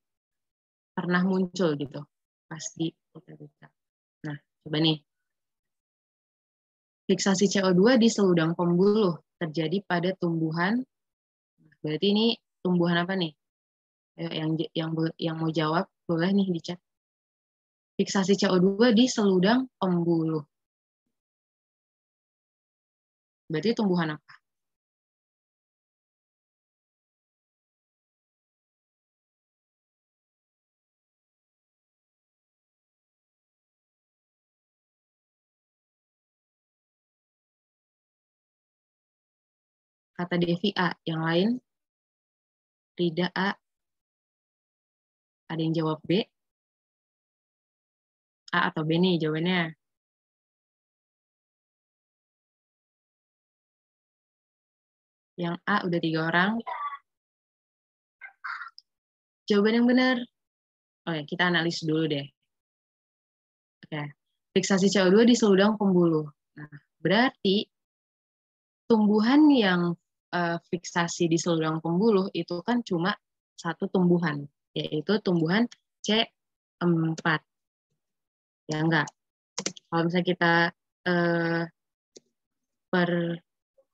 pernah muncul gitu pas di UTBK. Nah, coba nih. Fiksasi CO2 di seludang pembuluh terjadi pada tumbuhan. Berarti ini tumbuhan apa nih? Ayo, yang mau jawab boleh nih di chat. Fiksasi CO2 di seludang pembuluh. Berarti tumbuhan apa? Kata Devi A, yang lain Rida A. Ada yang jawab B? A atau B nih jawabannya? Yang A udah 3 orang. Jawaban yang benar. Oke, kita analisis dulu deh. Oke. Fiksasi CO2 di seludang pembuluh. Nah, berarti tumbuhan yang fiksasi di seludang pembuluh itu kan cuma satu tumbuhan, yaitu tumbuhan C4. Ya enggak? Kalau misalnya kita eh,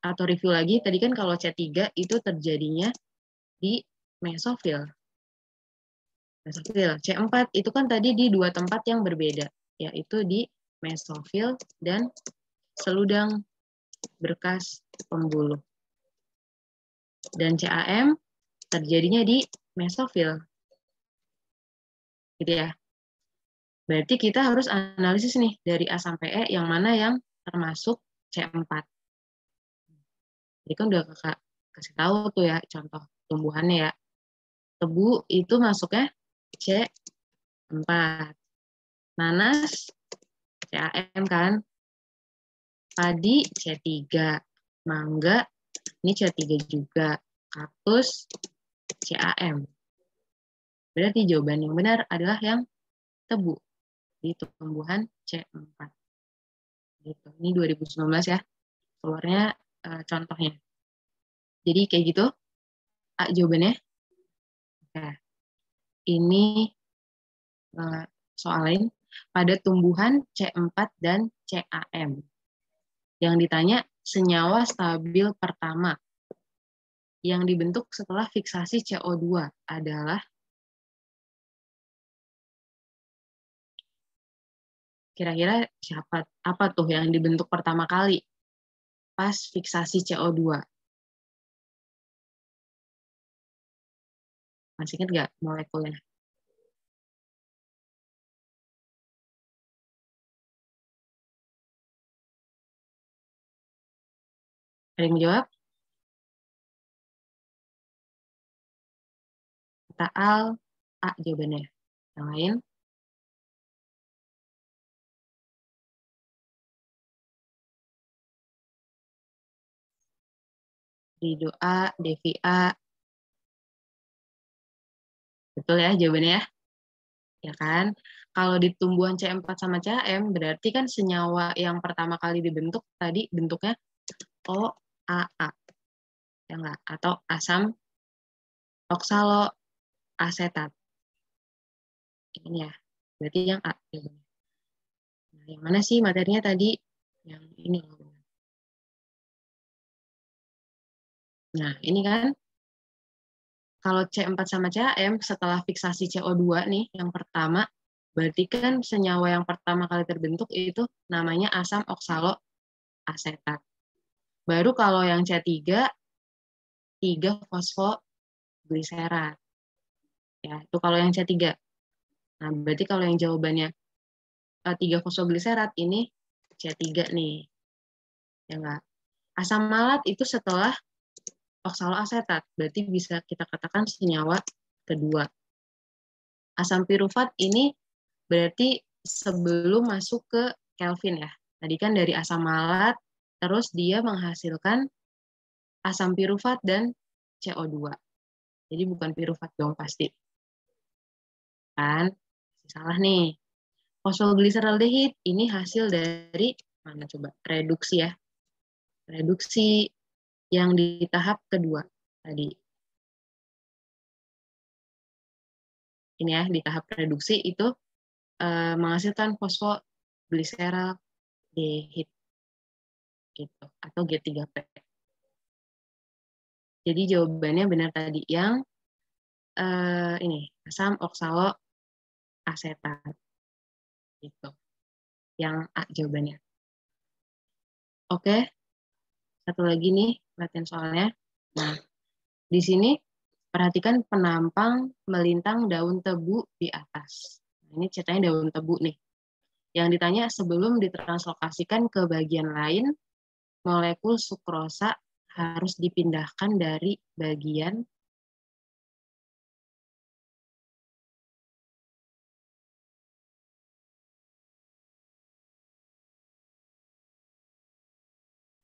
atau review lagi, tadi kan kalau C3 itu terjadinya di mesofil. Mesofil. C4 itu kan tadi di 2 tempat yang berbeda, yaitu di mesofil dan seludang berkas pembuluh. Dan CAM terjadinya di mesofil. Gitu ya. Berarti kita harus analisis nih dari A sampai E yang mana yang termasuk C4. Jadi kan udah kakak kasih tahu tuh ya contoh tumbuhannya ya. Tebu itu masuknya C4. Nanas CAM kan. Padi C3. Mangga ini C3 juga. Kaktus CAM. Berarti jawaban yang benar adalah yang tebu di tumbuhan C4. Gitu. Ini 2019 ya. Keluarnya contohnya. Jadi kayak gitu. A jawabannya. Nah, ini soal lain. Pada tumbuhan C4 dan CAM. Yang ditanya senyawa stabil pertama yang dibentuk setelah fiksasi CO2 adalah kira-kira siapa? Apa tuh yang dibentuk pertama kali pas fiksasi CO2? Masih ingat nggak molekulnya? Ada yang menjawab? Kata Al, A jawabannya. Yang lain? Ridho A, Devi A. Betul ya jawabannya ya? Ya kan? Kalau di tumbuhan C4 sama CHM, berarti kan senyawa yang pertama kali dibentuk tadi bentuknya OAA. Ya enggak? Atau asam oksaloasetat. Ini ya. Berarti yang A. Nah, yang mana sih materinya tadi? Yang ini. Nah, ini kan kalau C4 sama CHM setelah fiksasi CO2 nih, yang pertama, berarti kan senyawa yang pertama kali terbentuk itu namanya asam oksaloasetat. Baru kalau yang C3, 3 fosfogliserat. Ya, itu kalau yang C3. Nah, berarti kalau yang jawabannya 3 fosfogliserat ini C3 nih. Ya enggak? Asam malat itu setelah oksaloasetat, berarti bisa kita katakan senyawa kedua. Asam pirufat ini berarti sebelum masuk ke Kelvin ya. Tadi kan dari asam malat, terus dia menghasilkan asam pirufat dan CO2. Jadi bukan pirufat dong pasti. Kan? Salah nih. Fosfogliserdehid ini hasil dari mana coba? Reduksi ya. Reduksi yang di tahap kedua tadi. Ini ya, di tahap reduksi itu menghasilkan fosfogliserdehid gitu atau G3P. Jadi jawabannya benar tadi yang ini asam oksaloasetat gitu. Yang A jawabannya. Oke. Satu lagi nih latihan soalnya. Nah, di sini perhatikan penampang melintang daun tebu di atas. Nah, ini ceritanya daun tebu nih. Yang ditanya sebelum ditranslokasikan ke bagian lain, molekul sukrosa harus dipindahkan dari bagian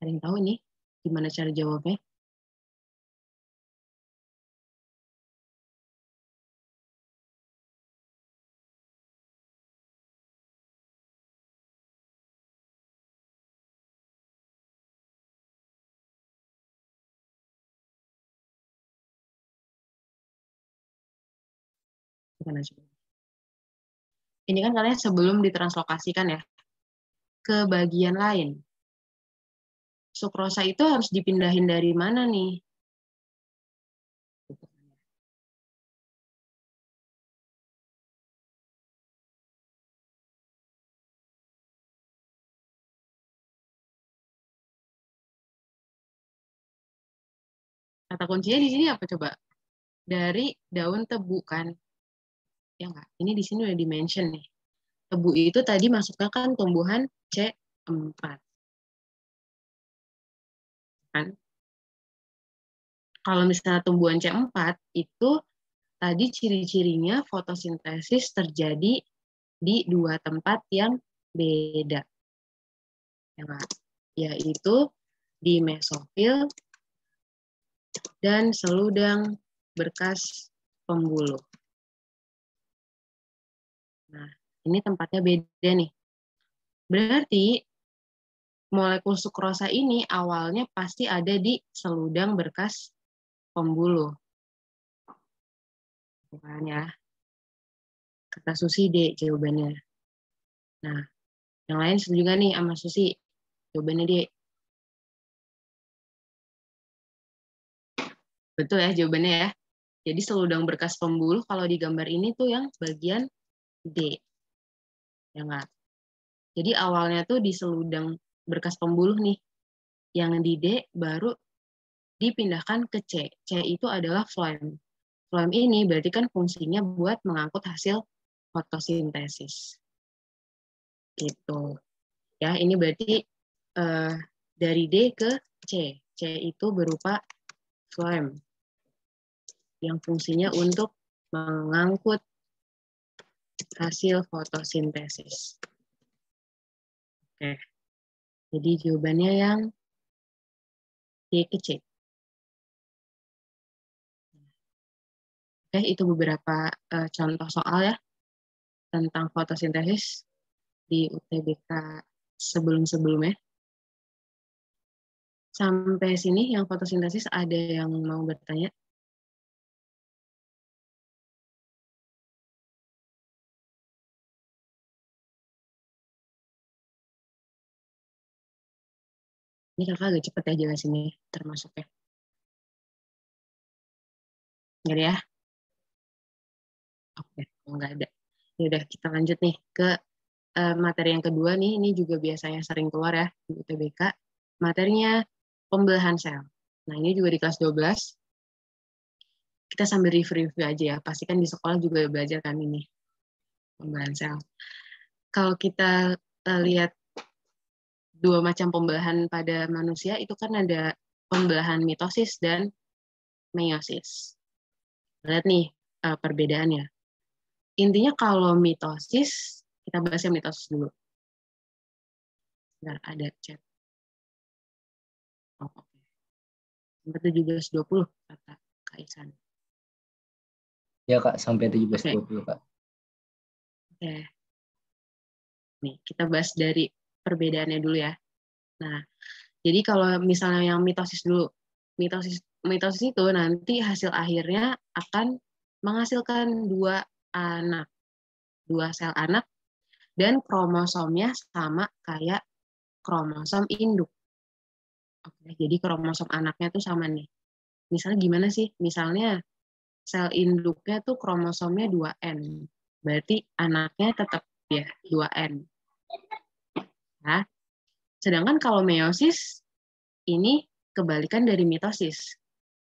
ada yang tahu nih gimana cara jawabnya? Ini kan kalian sebelum ditranslokasikan ya ke bagian lain. Sukrosa itu harus dipindahin dari mana nih? Kata kuncinya di sini apa coba? Dari daun tebu kan? Ya enggak? Ini di sini udah di-mention nih. Tebu itu tadi masuknya kan tumbuhan C4. Kan? Kalau misalnya tumbuhan C4 itu tadi ciri-cirinya fotosintesis terjadi di dua tempat yang beda. Ya enggak? Yaitu di mesofil dan seludang berkas pembuluh. Nah, ini tempatnya beda nih. Berarti molekul sukrosa ini awalnya pasti ada di seludang berkas pembuluh. Bukan ya? Kata Susi D jawabannya. Nah, yang lain juga nih sama Susi. Jawabannya D. Betul ya jawabannya ya. Jadi seludang berkas pembuluh kalau di gambar ini tuh yang bagian D. Ya enggak? Jadi awalnya tuh di seludang berkas pembuluh nih. Yang di D baru dipindahkan ke C. C itu adalah phloem. Phloem ini berarti kan fungsinya buat mengangkut hasil fotosintesis. Gitu. Ya, ini berarti dari D ke C. C itu berupa phloem yang fungsinya untuk mengangkut hasil fotosintesis. Oke. Jadi jawabannya yang D ke C. Oke, itu beberapa contoh soal ya tentang fotosintesis di UTBK sebelum-sebelumnya. Sampai sini yang fotosintesis ada yang mau bertanya? Ini kakak agak cepet ya jelasinnya, termasuk ya. Nggak ada ya? Oke, nggak ada. Ya udah, kita lanjut nih ke materi yang kedua nih. Ini juga biasanya sering keluar ya di UTBK. Materinya pembelahan sel. Nah, ini juga di kelas 12. Kita sambil review-review aja ya. Pasti kan di sekolah juga belajar kan ini, pembelahan sel. Kalau kita lihat dua macam pembelahan pada manusia, itu kan ada pembelahan mitosis dan meiosis. Lihat nih perbedaannya. Intinya kalau mitosis, kita bahas yang mitosis dulu. Nggak ada chat. Oh, oke. Sampai 17.20 kata Kak Isan. Ya Kak, sampai 17.20 Kak. Oke. Nih, kita bahas dari perbedaannya dulu ya. Nah, jadi kalau misalnya yang mitosis dulu, mitosis itu nanti hasil akhirnya akan menghasilkan dua sel anak, dan kromosomnya sama kayak kromosom induk. Oke, jadi kromosom anaknya tuh sama nih. Misalnya gimana sih? Misalnya sel induknya tuh kromosomnya 2N. Berarti anaknya tetap ya 2N. Nah, sedangkan kalau meiosis ini kebalikan dari mitosis.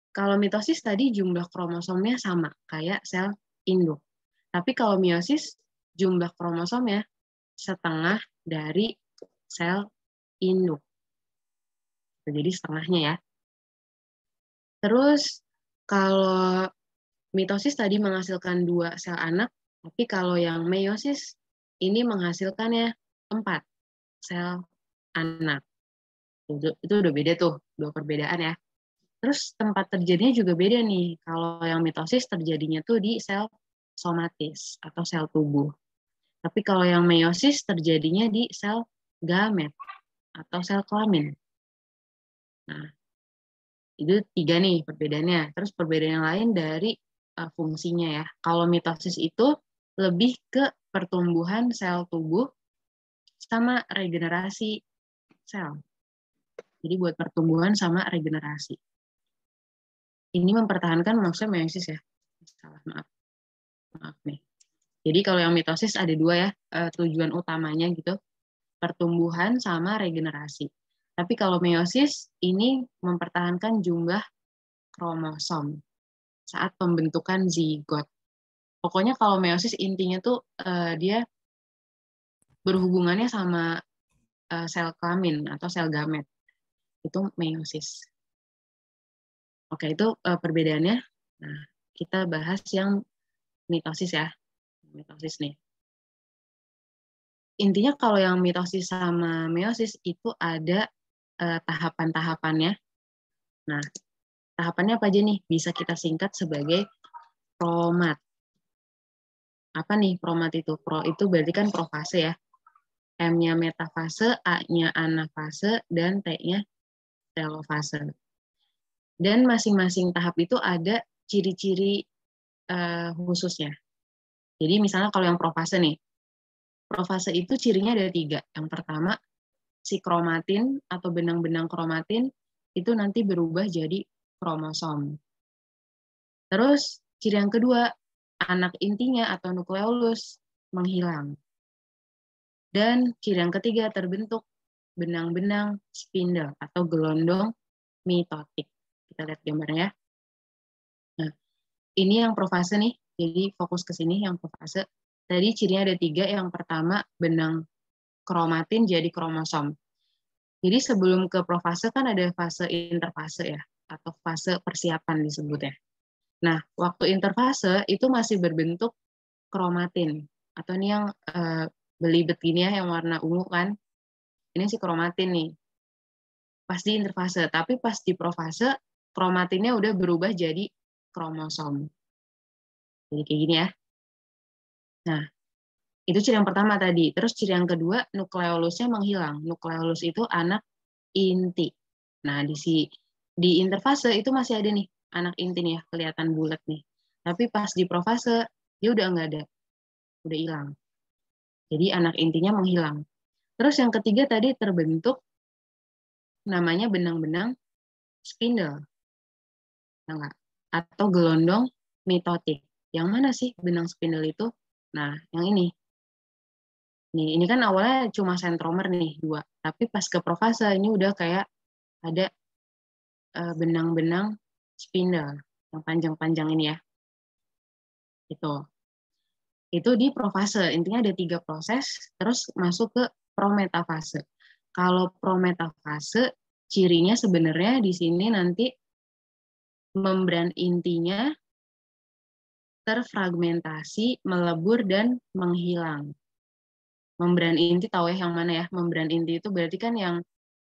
Kalau mitosis tadi jumlah kromosomnya sama kayak sel induk. Tapi kalau meiosis jumlah kromosomnya setengah dari sel induk. Jadi setengahnya ya. Terus kalau mitosis tadi menghasilkan 2 sel anak, tapi kalau yang meiosis ini menghasilkannya 4 sel anak. Itu udah beda tuh, 2 perbedaan ya. Terus tempat terjadinya juga beda nih. Kalau yang mitosis terjadinya tuh di sel somatis atau sel tubuh. Tapi kalau yang meiosis terjadinya di sel gamet atau sel kelamin. Nah, itu 3 nih perbedaannya. Terus perbedaan yang lain dari fungsinya ya. Kalau mitosis itu lebih ke pertumbuhan sel tubuh sama regenerasi sel. Jadi buat pertumbuhan sama regenerasi. Ini mempertahankan, maksudnya meiosis ya. Salah, maaf nih. Jadi kalau yang mitosis ada 2 ya tujuan utamanya gitu, pertumbuhan sama regenerasi. Tapi kalau meiosis ini mempertahankan jumlah kromosom saat pembentukan zigot. Pokoknya kalau meiosis intinya tuh dia berhubungannya sama sel kelamin atau sel gamet. Itu meiosis. Oke, itu perbedaannya. Nah, kita bahas yang mitosis ya. Mitosis nih. Intinya kalau yang mitosis sama meiosis itu ada tahapan-tahapannya. Nah, tahapannya apa aja nih? Bisa kita singkat sebagai promat. Apa nih promat itu? Pro itu berarti kan profase ya. M-nya metafase, A-nya anafase, dan T-nya telofase. Dan masing-masing tahap itu ada ciri-ciri khususnya. Jadi misalnya kalau yang profase nih, profase itu cirinya ada 3. Yang pertama, si kromatin atau benang-benang kromatin itu nanti berubah jadi kromosom. Terus ciri yang kedua, anak intinya atau nukleolus menghilang. Dan ciri yang ketiga, terbentuk benang-benang spindle atau gelondong mitotik. Kita lihat gambarnya. Nah, ini yang profase nih, jadi fokus ke sini yang profase. Tadi cirinya ada 3, yang pertama benang kromatin jadi kromosom. Jadi sebelum ke profase kan ada fase interfase ya, atau fase persiapan disebutnya. Nah, waktu interfase itu masih berbentuk kromatin, atau ini yang belibet gini ya, yang warna ungu kan, ini si kromatin nih. Pas di interfase, tapi pas di profase, kromatinnya udah berubah jadi kromosom. Jadi kayak gini ya. Nah, itu ciri yang pertama tadi. Terus ciri yang kedua, nukleolusnya menghilang. Nukleolus itu anak inti. Nah, di interfase itu masih ada nih anak inti nih ya, kelihatan bulat nih. Tapi pas di profase dia udah nggak ada, udah hilang. Jadi anak intinya menghilang. Terus yang ketiga tadi terbentuk namanya benang-benang spindle, enggak? Atau gelondong mitotik. Yang mana sih benang spindle itu? Nah, yang ini. Nih, ini kan awalnya cuma sentromer nih, 2. Tapi pas ke profase ini udah kayak ada benang-benang spindle yang panjang-panjang ini ya. Itu di profase. Intinya ada 3 proses, terus masuk ke prometafase. Kalau prometafase, cirinya sebenarnya di sini nanti membran intinya terfragmentasi, melebur, dan menghilang. Membran inti tahu ya yang mana ya? Membran inti itu berarti kan yang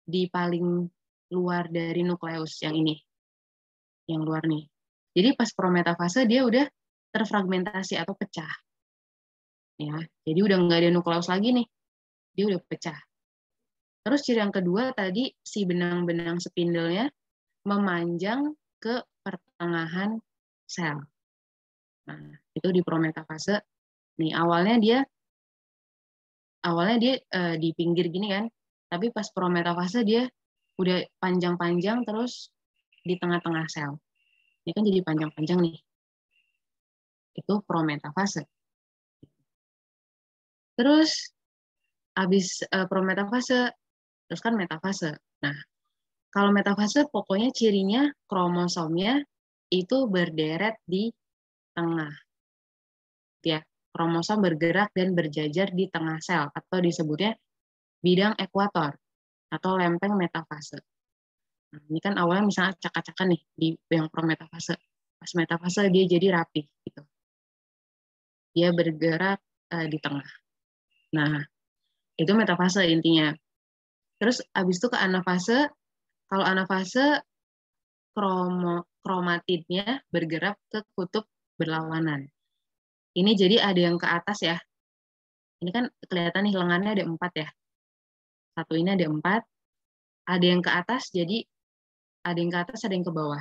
di paling luar dari nukleus, yang ini. Yang luar nih. Jadi pas prometafase dia udah terfragmentasi atau pecah. Ya, jadi udah nggak ada nukleus lagi nih. Dia udah pecah. Terus ciri yang kedua tadi si benang-benang spindelnya memanjang ke pertengahan sel. Nah, itu di prometafase. Nih, awalnya dia di pinggir gini kan. Tapi pas prometafase dia udah panjang-panjang terus di tengah-tengah sel. Ini kan jadi panjang-panjang nih. Itu prometafase. Terus habis prometafase, terus kan metafase. Nah, kalau metafase pokoknya cirinya kromosomnya itu berderet di tengah. Ya, kromosom bergerak dan berjajar di tengah sel atau disebutnya bidang ekuator atau lempeng metafase. Nah, ini kan awalnya misalnya acak-acakan nih di yang prometafase. Pas metafase dia jadi rapi gitu. Dia bergerak di tengah. Nah, itu metafase intinya. Terus habis itu ke anafase. Kalau anafase kromatidnya bergerak ke kutub berlawanan. Ini jadi ada yang ke atas ya. Ini kan kelihatan nih lengannya ada 4 ya. Satu ini ada 4. Ada yang ke atas, jadi ada yang ke atas, ada yang ke bawah.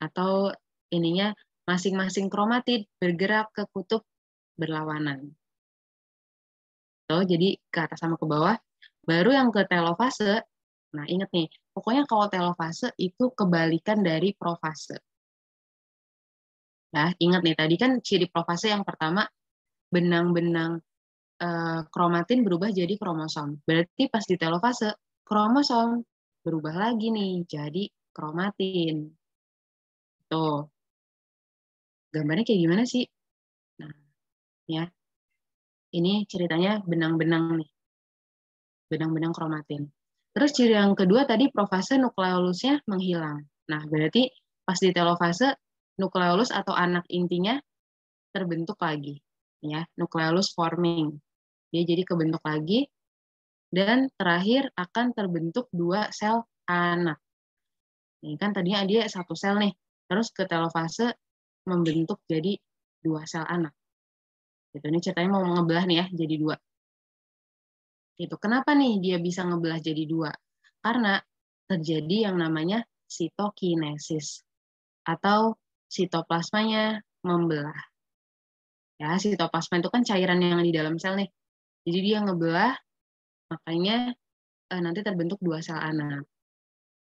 Atau ininya masing-masing kromatid bergerak ke kutub berlawanan. Tuh, jadi ke atas sama ke bawah. Baru yang ke telofase. Nah, ingat nih, pokoknya kalau telofase itu kebalikan dari profase. Nah, ingat nih, tadi kan ciri profase yang pertama, benang-benang kromatin berubah jadi kromosom. Berarti pas di telofase, kromosom berubah lagi nih, jadi kromatin. Tuh, gambarnya kayak gimana sih? Nah, ya, ini ceritanya benang-benang nih, benang-benang kromatin. Terus ciri yang kedua tadi profase nukleolusnya menghilang. Nah, berarti pas di telofase, nukleolus atau anak intinya terbentuk lagi. Ya, nukleolus forming. Dia jadi kebentuk lagi, dan terakhir akan terbentuk 2 sel anak. Ini kan tadinya dia 1 sel nih, terus ke telofase membentuk jadi 2 sel anak. Gitu, ini ceritanya mau ngebelah nih ya, jadi 2. Itu kenapa nih dia bisa ngebelah jadi 2? Karena terjadi yang namanya sitokinesis atau sitoplasmanya membelah. Ya, sitoplasma itu kan cairan yang di dalam sel nih. Jadi dia ngebelah, makanya nanti terbentuk 2 sel anak.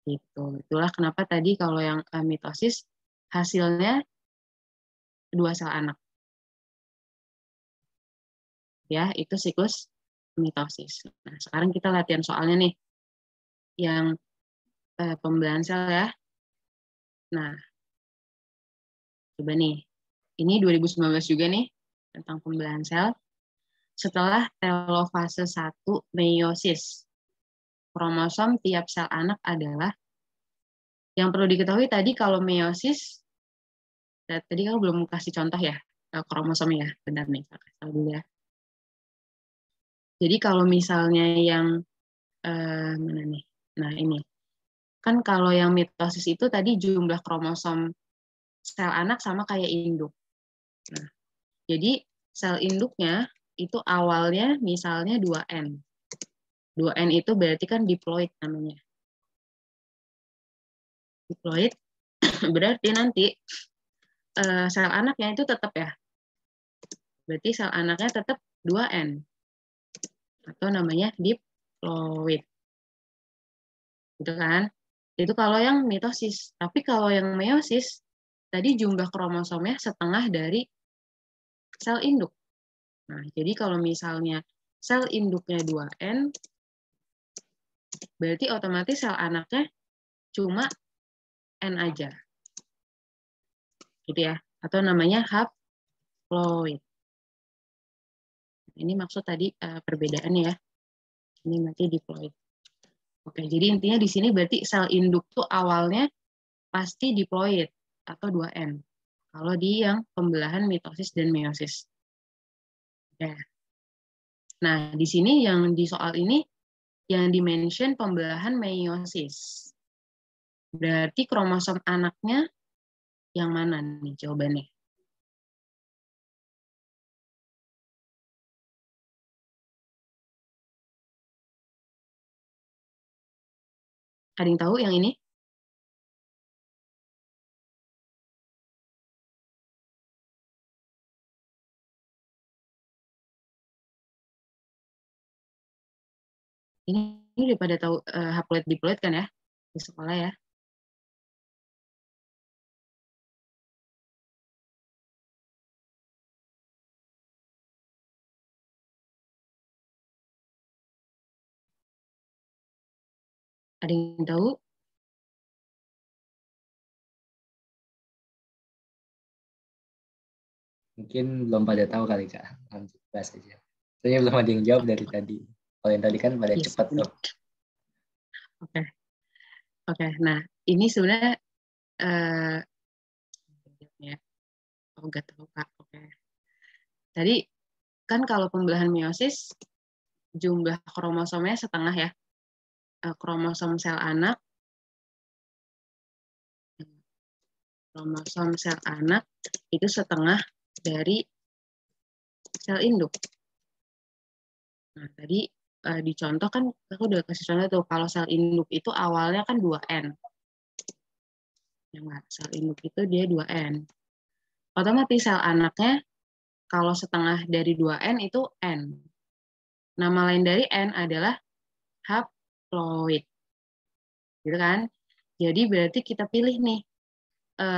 Gitu. Itulah kenapa tadi kalau yang mitosis hasilnya 2 sel anak. Ya, itu siklus mitosis. Nah, sekarang kita latihan soalnya nih. Yang pembelahan sel ya. Nah, coba nih. Ini 2019 juga nih tentang pembelahan sel. Setelah telofase 1 meiosis, kromosom tiap sel anak adalah, yang perlu diketahui tadi kalau meiosis, tadi kan belum kasih contoh ya, kromosom ya, benar nih, saya kasih dulu ya. Jadi kalau misalnya yang, mana nih, nah ini, kan kalau yang mitosis itu tadi jumlah kromosom sel anak sama kayak induk. Nah, jadi sel induknya itu awalnya misalnya 2N. 2N itu berarti kan diploid namanya. Diploid berarti nanti sel anaknya itu tetap ya. Berarti sel anaknya tetap 2N. Atau namanya diploid. Gitu kan? Itu kalau yang mitosis. Tapi kalau yang meiosis, tadi jumlah kromosomnya setengah dari sel induk. Nah, jadi kalau misalnya sel induknya 2N, berarti otomatis sel anaknya cuma N aja. Gitu ya. Atau namanya haploid. Ini maksud tadi perbedaannya ya. Ini nanti diploid. Oke, jadi intinya di sini berarti sel induk tuh awalnya pasti diploid atau 2N. Kalau di yang pembelahan mitosis dan meiosis. Oke. Nah, di sini yang di soal ini yang dimention pembelahan meiosis. Berarti kromosom anaknya yang mana nih jawabannya? Ada yang tahu yang ini? Ini udah pada tahu haploid diploid kan ya di sekolah ya? Ada yang tahu? Mungkin belum pada tahu kali Kak. Lanjut bahas aja. Soalnya belum ada yang jawab dari tadi. Kalau yang tadi kan pada Yes, cepat tuh. Oke. Oke. Nah, ini sebenarnya ya. Oh, nggak tahu Kak. Oke. Tadi kan kalau pembelahan meiosis jumlah kromosomnya setengah ya. Kromosom sel anak itu setengah dari sel induk. Nah, tadi dicontoh kan aku udah kasih contoh tuh kalau sel induk itu awalnya kan 2N. Ya enggak, sel induk itu dia 2N. Otomatis sel anaknya kalau setengah dari 2N itu N. Nama lain dari N adalah haploid. Gitu kan? Jadi berarti kita pilih nih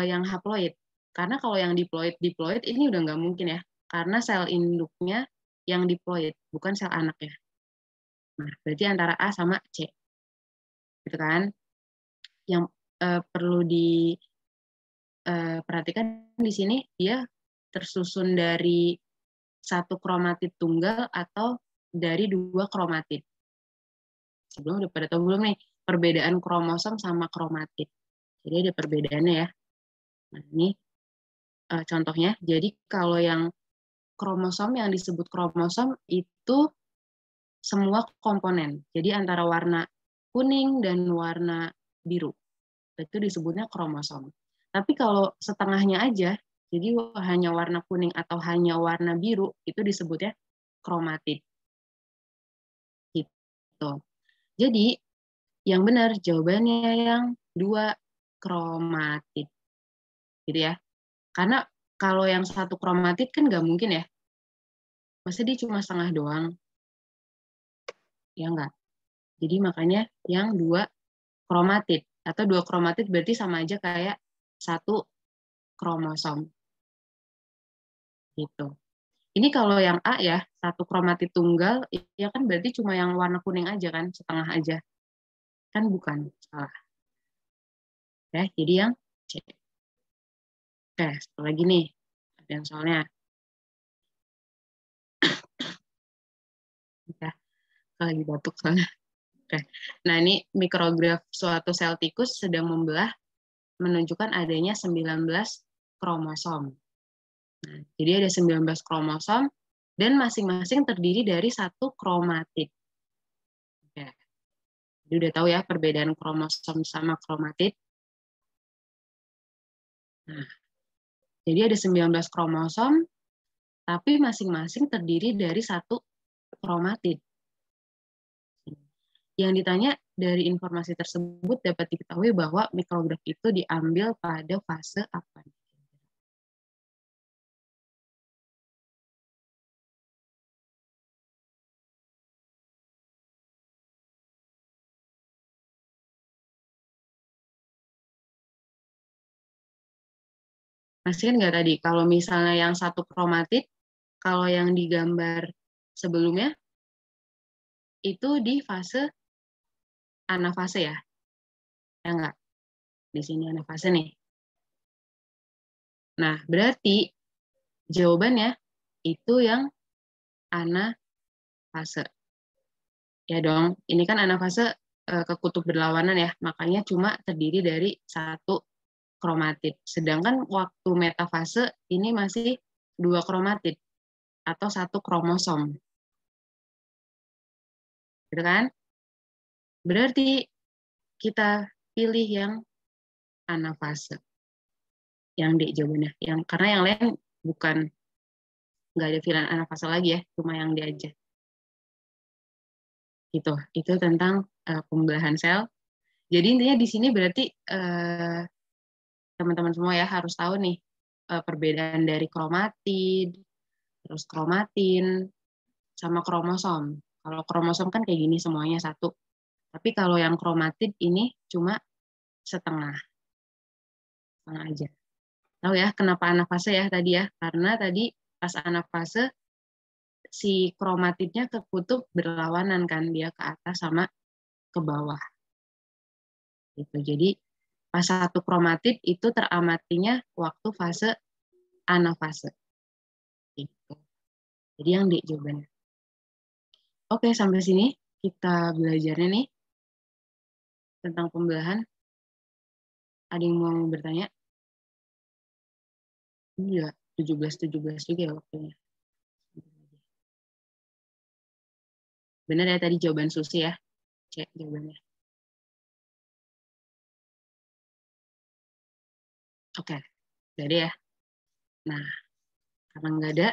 yang haploid. Karena kalau yang diploid ini udah nggak mungkin ya. Karena sel induknya yang diploid, bukan sel anaknya. Nah, berarti antara A sama C. Gitu kan? Yang perlu diperhatikan di sini, dia tersusun dari satu kromatid tunggal atau dari 2 kromatid. Sebelum udah pada tahu belum nih perbedaan kromosom sama kromatid. Jadi ada perbedaannya ya. Nah, ini contohnya. Jadi kalau yang kromosom yang disebut kromosom itu semua komponen. Jadi antara warna kuning dan warna biru. Itu disebutnya kromosom. Tapi kalau setengahnya aja, jadi hanya warna kuning atau hanya warna biru, itu disebutnya kromatid. Gitu. Jadi yang benar jawabannya yang 2 kromatid. Gitu ya. Karena kalau yang 1 kromatid kan nggak mungkin ya. Masa dia cuma setengah doang? Ya enggak. Jadi makanya yang 2 kromatid. Atau 2 kromatid berarti sama aja kayak 1 kromosom. Gitu. Ini kalau yang A ya, 1 kromatid tunggal, ya kan berarti cuma yang warna kuning aja kan, setengah aja. Kan bukan, salah. Ya, jadi yang C. Oke, satu lagi nih. Ada yang soalnya. Ya, lagi batuk soalnya. Oke. Nah, ini mikrograf suatu sel tikus sedang membelah menunjukkan adanya 19 kromosom. Nah, jadi ada 19 kromosom dan masing-masing terdiri dari 1 kromatid. Oke. Jadi udah tahu ya perbedaan kromosom sama kromatid. Nah, Jadi ada 19 kromosom, tapi masing-masing terdiri dari satu kromatid. Yang ditanya dari informasi tersebut dapat diketahui bahwa mikrograf itu diambil pada fase apa? Masih kan nggak tadi? Kalau misalnya yang satu kromatid, kalau yang digambar sebelumnya, itu di fase anafase ya? Ya nggak? Di sini anafase nih. Nah, berarti jawabannya itu yang anafase. Ya dong, ini kan anafase ke kutub berlawanan ya, makanya cuma terdiri dari satu kromatid. Sedangkan waktu metafase ini masih dua kromatid atau satu kromosom. Gitu kan? Berarti kita pilih yang anafase. Yang D jawabannya. Karena yang lain bukan, nggak ada pilihan anafase lagi ya, cuma yang D aja. Gitu. Itu tentang pembelahan sel. Jadi intinya di sini berarti teman-teman semua ya harus tahu nih perbedaan dari kromatid, terus kromatin, sama kromosom. Kalau kromosom kan kayak gini semuanya satu. Tapi kalau yang kromatid ini cuma setengah. Setengah aja. Tahu ya kenapa anafase ya tadi ya? Karena tadi pas anafase si kromatidnya ke kutub berlawanan kan, dia ke atas sama ke bawah. Gitu. Jadi pas satu kromatid itu teramatinya waktu fase anafase. Gitu. Jadi yang D jawabannya. Oke, sampai sini kita belajarnya nih tentang pembelahan. Ada yang mau bertanya? Iya, 17 juga ya waktunya. Benar ya tadi jawaban Susi ya? Cek jawabannya. Oke, jadi ya. Nah, karena nggak ada,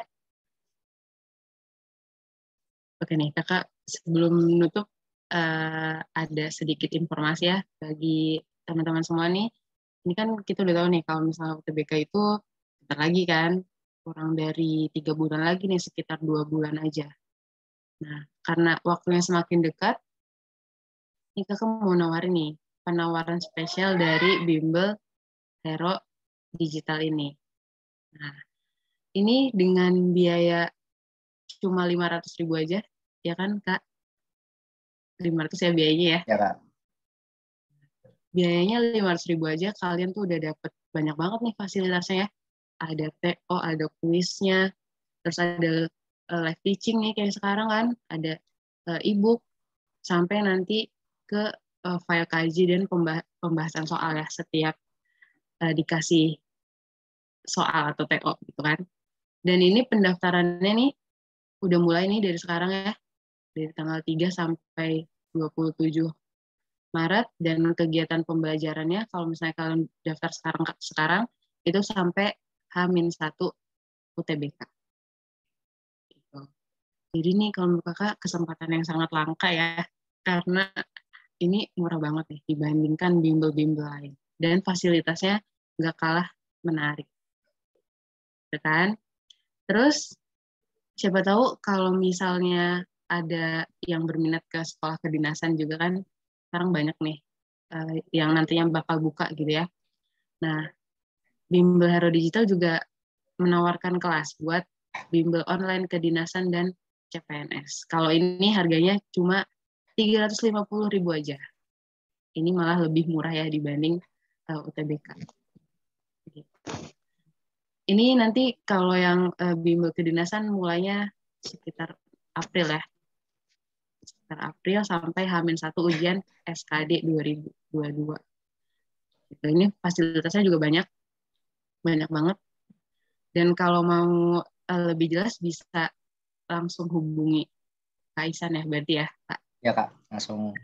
oke nih kakak sebelum menutup ada sedikit informasi ya bagi teman-teman semua nih. Ini kan kita udah tahu nih kalau misalnya UTBK itu bentar lagi kan, kurang dari 3 bulan lagi nih, sekitar 2 bulan aja. Nah, karena waktunya semakin dekat, ini kakak mau nawarin nih penawaran spesial dari Bimbel Hero Digital ini. Nah, ini dengan biaya cuma 500.000 aja, ya kan Kak? 500 ya biayanya ya. Ya, Kak. Biayanya 500.000 aja, kalian tuh udah dapet banyak banget nih fasilitasnya ya. Ada TO, ada kuisnya, terus ada live teaching nih kayak sekarang kan, ada e-book, sampai nanti ke file kaji dan pembahasan soal ya, setiap dikasih soal atau TO gitu kan. Dan ini pendaftarannya nih udah mulai nih dari sekarang ya, dari tanggal 3 sampai 27 Maret, dan kegiatan pembelajarannya kalau misalnya kalian daftar sekarang itu sampai H-1 UTBK. Gitu. Jadi nih kalau menurut kakak kesempatan yang sangat langka ya, karena ini murah banget nih dibandingkan bimbel-bimbel lain. Dan fasilitasnya nggak kalah menarik. Ya kan? Terus siapa tahu kalau misalnya ada yang berminat ke sekolah kedinasan juga kan, sekarang banyak nih yang nantinya bakal buka gitu ya. Nah, Bimbel Hero Digital juga menawarkan kelas buat bimbel online kedinasan dan CPNS. Kalau ini harganya cuma 350.000 aja. Ini malah lebih murah ya dibanding UTBK. Ini nanti kalau yang bimbel kedinasan mulainya sekitar April ya. Sekitar April sampai H-1 ujian SKD 2022. Ini fasilitasnya juga banyak banget. Dan kalau mau lebih jelas bisa langsung hubungi Kak Isan ya, berarti ya, Kak? Ya, Kak. Langsung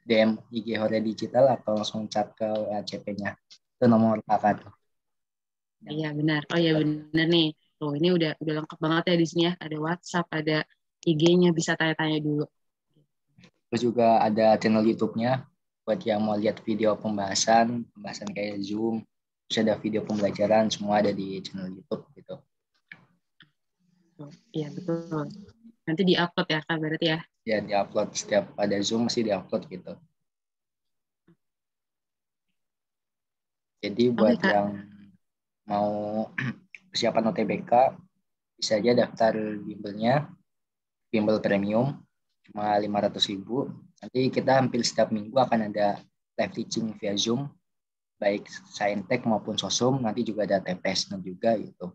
DM IG Hore Digital atau langsung chat ke WhatsApp-nya. Itu nomor kakak tuh. Iya benar. Oh iya benar nih. Tuh ini udah lengkap banget ya di sini ya. Ada WhatsApp, ada IG-nya, bisa tanya-tanya dulu. Terus juga ada channel YouTube-nya buat yang mau lihat video pembahasan kayak Zoom, terus ada video pembelajaran, semua ada di channel YouTube gitu. Tuh, iya betul. Nanti di-upload ya Kak berarti ya. Ya di-upload setiap ada Zoom masih di-upload gitu. Jadi Oke buat Kak. yang mau persiapan UTBK bisa aja daftar bimbelnya, bimbel premium cuma 500.000. Nanti kita hampir setiap minggu akan ada live teaching via Zoom, baik Saintek maupun Sosum, nanti juga ada TPS-nya juga gitu.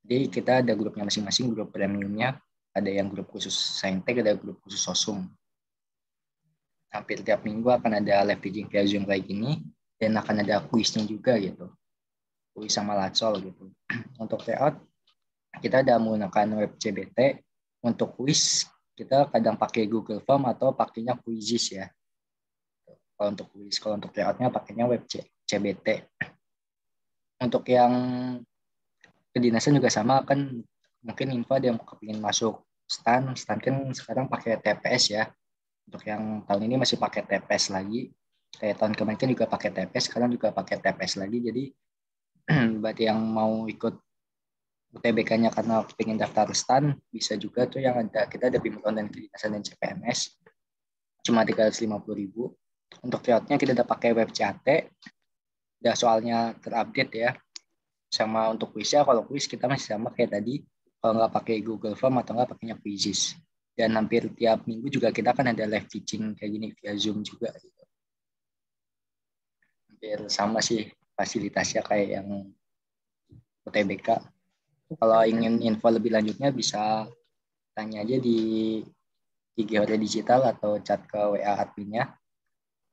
Jadi kita ada grupnya masing-masing, grup premiumnya, ada yang grup khusus Saintek, ada grup khusus Sosum. Hampir tiap minggu akan ada live teaching via Zoom kayak gini, dan akan ada kuisnya juga gitu. Kuis sama lacol gitu. Untuk layout, kita ada menggunakan web CBT. Untuk kuis, kita kadang pakai Google Form atau pakainya Quizizz ya. Kalau untuk layoutnya pakainya web CBT. Untuk yang kedinasan juga sama kan, mungkin info ada yang kepingin masuk stan kan sekarang pakai TPS ya. Untuk yang tahun ini masih pakai TPS lagi. Kayak tahun kemarin kan juga pakai TPS, sekarang juga pakai TPS lagi. Jadi buat yang mau ikut UTBK-nya karena pengen daftar stan, bisa juga tuh yang ada, kita ada bimbel online kedinasan dan CPNS, cuma 350.000. Untuk layoutnya kita udah pakai web CAT, udah soalnya terupdate ya. Sama untuk kuisnya, kalau kuis kita masih sama kayak tadi, kalau nggak pakai Google Form atau nggak pakainya Quizizz. Dan hampir tiap minggu juga kita akan ada live teaching kayak gini via Zoom juga. Gitu. Hampir sama sih fasilitasnya kayak yang UTBK. Kalau ingin info lebih lanjutnya bisa tanya aja di IG Hore Digital atau chat ke WA adminnya.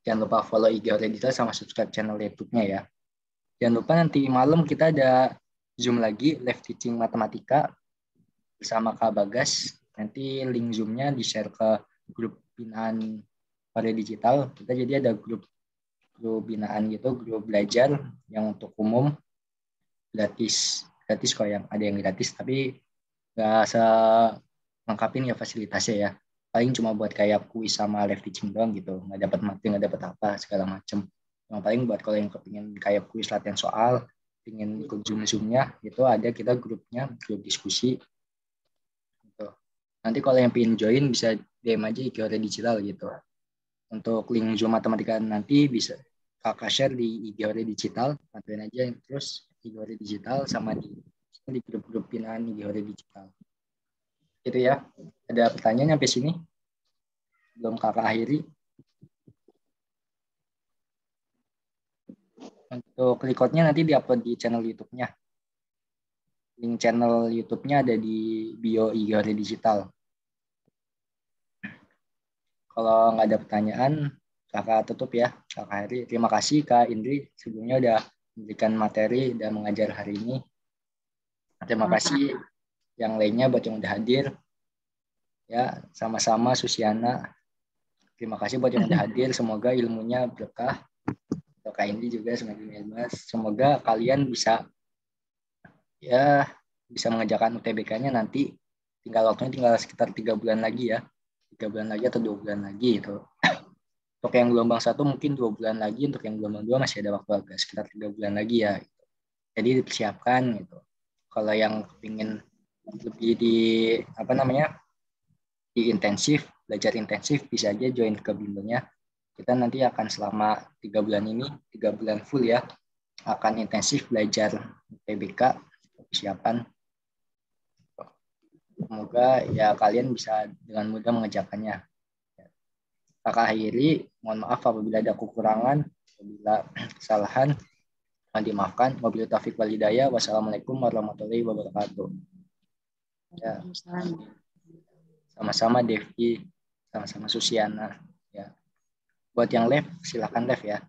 Jangan lupa follow IG Hore Digital sama subscribe channel YouTube-nya ya. Jangan lupa nanti malam kita ada Zoom lagi, live teaching matematika bersama Kak Bagas. Nanti link Zoom-nya di-share ke grup binaan Hore Digital. Kita jadi ada grup binaan gitu, grup belajar yang untuk umum, gratis kok, yang ada yang gratis, tapi nggak lengkapin ya fasilitasnya ya. Paling cuma buat kayak kuis sama live teaching doang gitu, nggak dapat materi, nggak dapat apa segala macem. Yang paling buat kalau yang kepingin kayak kuis latihan soal, ingin ikut zoom-nya itu ada kita grupnya, grup diskusi gitu. Nanti kalau yang pengen join bisa DM aja IG Hore Digital gitu. Untuk link Zoom matematika nanti bisa kakak share di IG Hore Digital, bantuin aja terus IG Hore Digital sama di grup-grup binaan IG Hore Digital. Itu ya. Ada pertanyaan sampai sini? Belum kakak akhiri. Untuk recordnya nanti diupload di channel YouTube-nya. Link channel YouTube-nya ada di bio IG Hore Digital. Kalau nggak ada pertanyaan, kakak tutup ya, kakak Heri. Terima kasih Kak Indri sebelumnya udah memberikan materi dan mengajar hari ini. Terima kasih yang lainnya buat yang udah hadir. Ya, sama-sama Susiana. Terima kasih buat yang udah hadir. Semoga ilmunya berkah. Untuk Kak Indri juga semakin bebas. Semoga kalian bisa mengerjakan UTBK-nya nanti. Waktunya tinggal sekitar 3 bulan lagi ya. 3 bulan lagi atau 2 bulan lagi itu. Untuk yang gelombang 1 mungkin 2 bulan lagi, untuk yang gelombang 2 masih ada waktu agak sekitar 3 bulan lagi ya. Jadi dipersiapkan gitu. Kalau yang kepingin lebih di intensif, belajar intensif, bisa aja join ke bimbelnya. Kita nanti akan selama 3 bulan ini, 3 bulan full ya, akan intensif belajar UTBK, persiapan. Semoga ya kalian bisa dengan mudah mengerjakannya. Kakak akhiri, mohon maaf apabila ada kekurangan, apabila kesalahan, mohon dimaafkan. Wabillahi taufiq wal hidayah. Wassalamualaikum warahmatullahi wabarakatuh. Ya, sama-sama Devi, sama-sama Susiana. Ya. Buat yang live, silakan live ya.